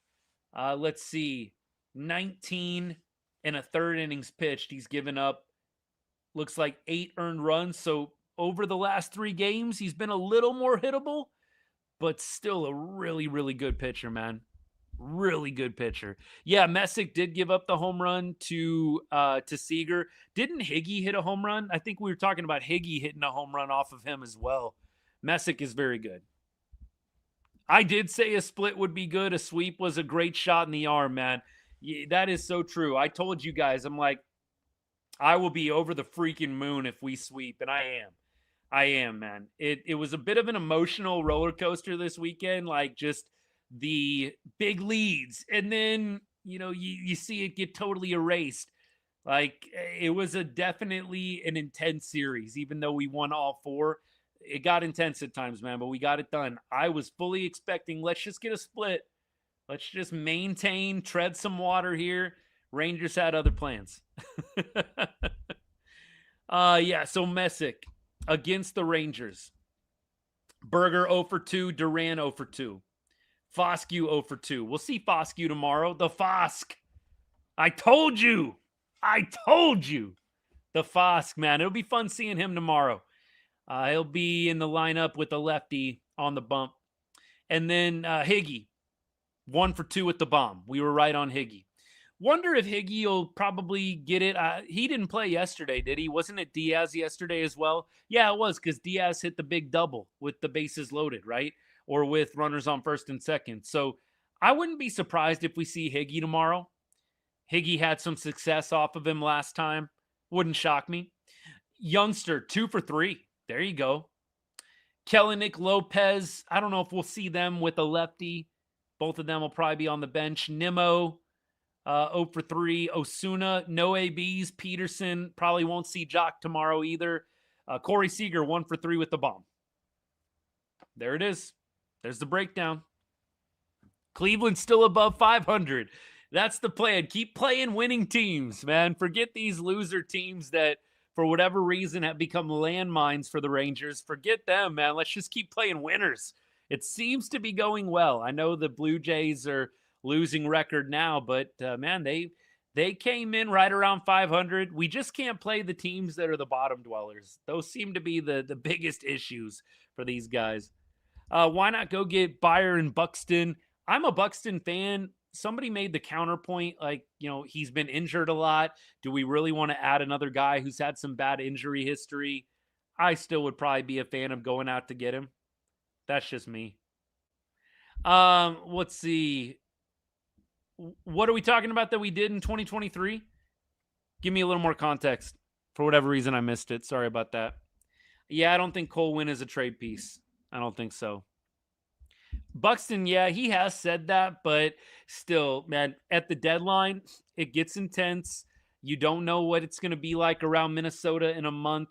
let's see, 19 and a third innings pitched, he's given up, looks like 8 earned runs. So over the last 3 games, he's been a little more hittable, but still a really, really good pitcher, man. Really good pitcher. Yeah, Messick did give up the home run to Seager. Didn't Higgy hit a home run? I think we were talking about Higgy hitting a home run off of him as well. Messick is very good. I did say a split would be good. A sweep was a great shot in the arm, man. Yeah, that is so true. I told you guys, I'm like, I will be over the freaking moon if we sweep, and I am. I am, man. It was a bit of an emotional roller coaster this weekend, like just the big leads, and then you see it get totally erased. Like it was definitely an intense series, even though we won all 4. It got intense at times, man, but we got it done. I was fully expecting, let's just get a split. Let's just maintain, tread some water here. Rangers had other plans. Yeah, so Messick against the Rangers. Berger 0 for 2, Duran 0 for 2. Foscue 0 for 2. We'll see Foscue tomorrow. The Fosk. I told you. The Fosk, man. It'll be fun seeing him tomorrow. He'll be in the lineup with a lefty on the bump. And then Higgy, 1 for 2 with the bomb. We were right on Higgy. Wonder if Higgy will probably get it. He didn't play yesterday, did he? Wasn't it Diaz yesterday as well? Yeah, it was, because Diaz hit the big double with the bases loaded, right? Or with runners on first and second. So I wouldn't be surprised if we see Higgy tomorrow. Higgy had some success off of him last time. Wouldn't shock me. Youngster, 2 for 3. There you go. Kellenic, Lopez. I don't know if we'll see them with a lefty. Both of them will probably be on the bench. Nimmo, 0 for 3. Osuna, no ABs. Pederson, probably won't see Joc tomorrow either. Corey Seager, 1 for 3 with the bomb. There it is. There's the breakdown. Cleveland's still above 500. That's the plan. Keep playing winning teams, man. Forget these loser teams that, for whatever reason, have become landmines for the Rangers. Forget them, man. Let's just keep playing winners. It seems to be going well. I know the Blue Jays are losing record now, but man, they came in right around 500. We just can't play the teams that are the bottom dwellers. Those seem to be the biggest issues for these guys. Why not go get Byron Buxton? I'm a Buxton fan. Somebody made the counterpoint, like, he's been injured a lot. Do we really want to add another guy who's had some bad injury history? I still would probably be a fan of going out to get him. That's just me. Let's see. What are we talking about that we did in 2023? Give me a little more context. For whatever reason, I missed it. Sorry about that. Yeah, I don't think Cole Winn is a trade piece. I don't think so. Buxton, yeah, he has said that, but still, man, at the deadline, it gets intense. You don't know what it's going to be like around Minnesota in a month.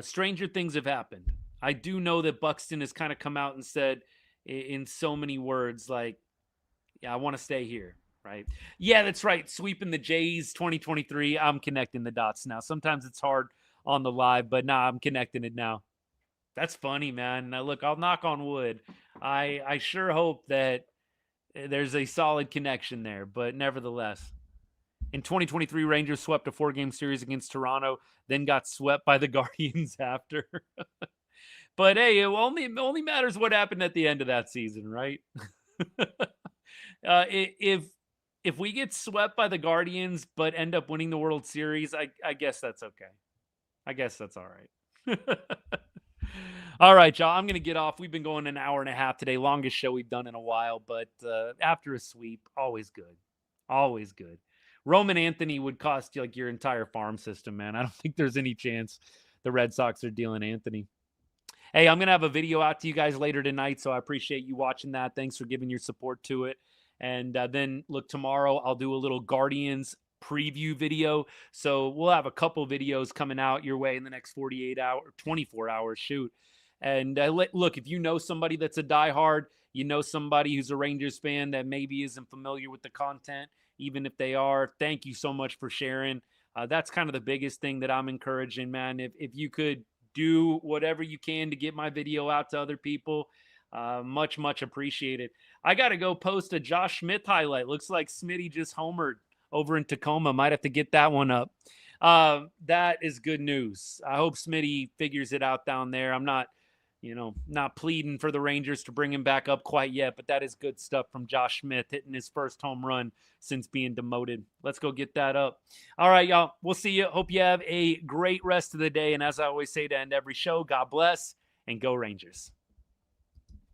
Stranger things have happened. I do know that Buxton has kind of come out and said in so many words, like, yeah, I want to stay here, right? Yeah, that's right. Sweeping the Jays 2023. I'm connecting the dots now. Sometimes it's hard on the live, but nah, I'm connecting it now. That's funny, man. Now, look, I'll knock on wood. I sure hope that there's a solid connection there, but nevertheless. In 2023, Rangers swept a 4-game series against Toronto, then got swept by the Guardians after. But hey, it only matters what happened at the end of that season, right? If we get swept by the Guardians but end up winning the World Series, I guess that's okay. I guess that's all right. All right, y'all. I'm going to get off. We've been going an hour and a half today. Longest show we've done in a while, but after a sweep, always good. Always good. Roman Anthony would cost you like your entire farm system, man. I don't think there's any chance the Red Sox are dealing Anthony. Hey, I'm going to have a video out to you guys later tonight, so I appreciate you watching that. Thanks for giving your support to it. And then, look, tomorrow I'll do a little Guardians preview video. So we'll have a couple videos coming out your way in the next 48 hours, 24 hours, shoot. And look, if you know somebody that's a diehard, you know somebody who's a Rangers fan that maybe isn't familiar with the content, even if they are, thank you so much for sharing. That's kind of the biggest thing that I'm encouraging, man. If you could do whatever you can to get my video out to other people, much appreciated. I got to go post a Josh Smith highlight. Looks like Smitty just homered over in Tacoma. Might have to get that one up. That is good news. I hope Smitty figures it out down there. I'm not pleading for the Rangers to bring him back up quite yet, but that is good stuff from Josh Smith hitting his first home run since being demoted. Let's go get that up. All right, y'all. We'll see you. Hope you have a great rest of the day. And as I always say to end every show, God bless and go Rangers.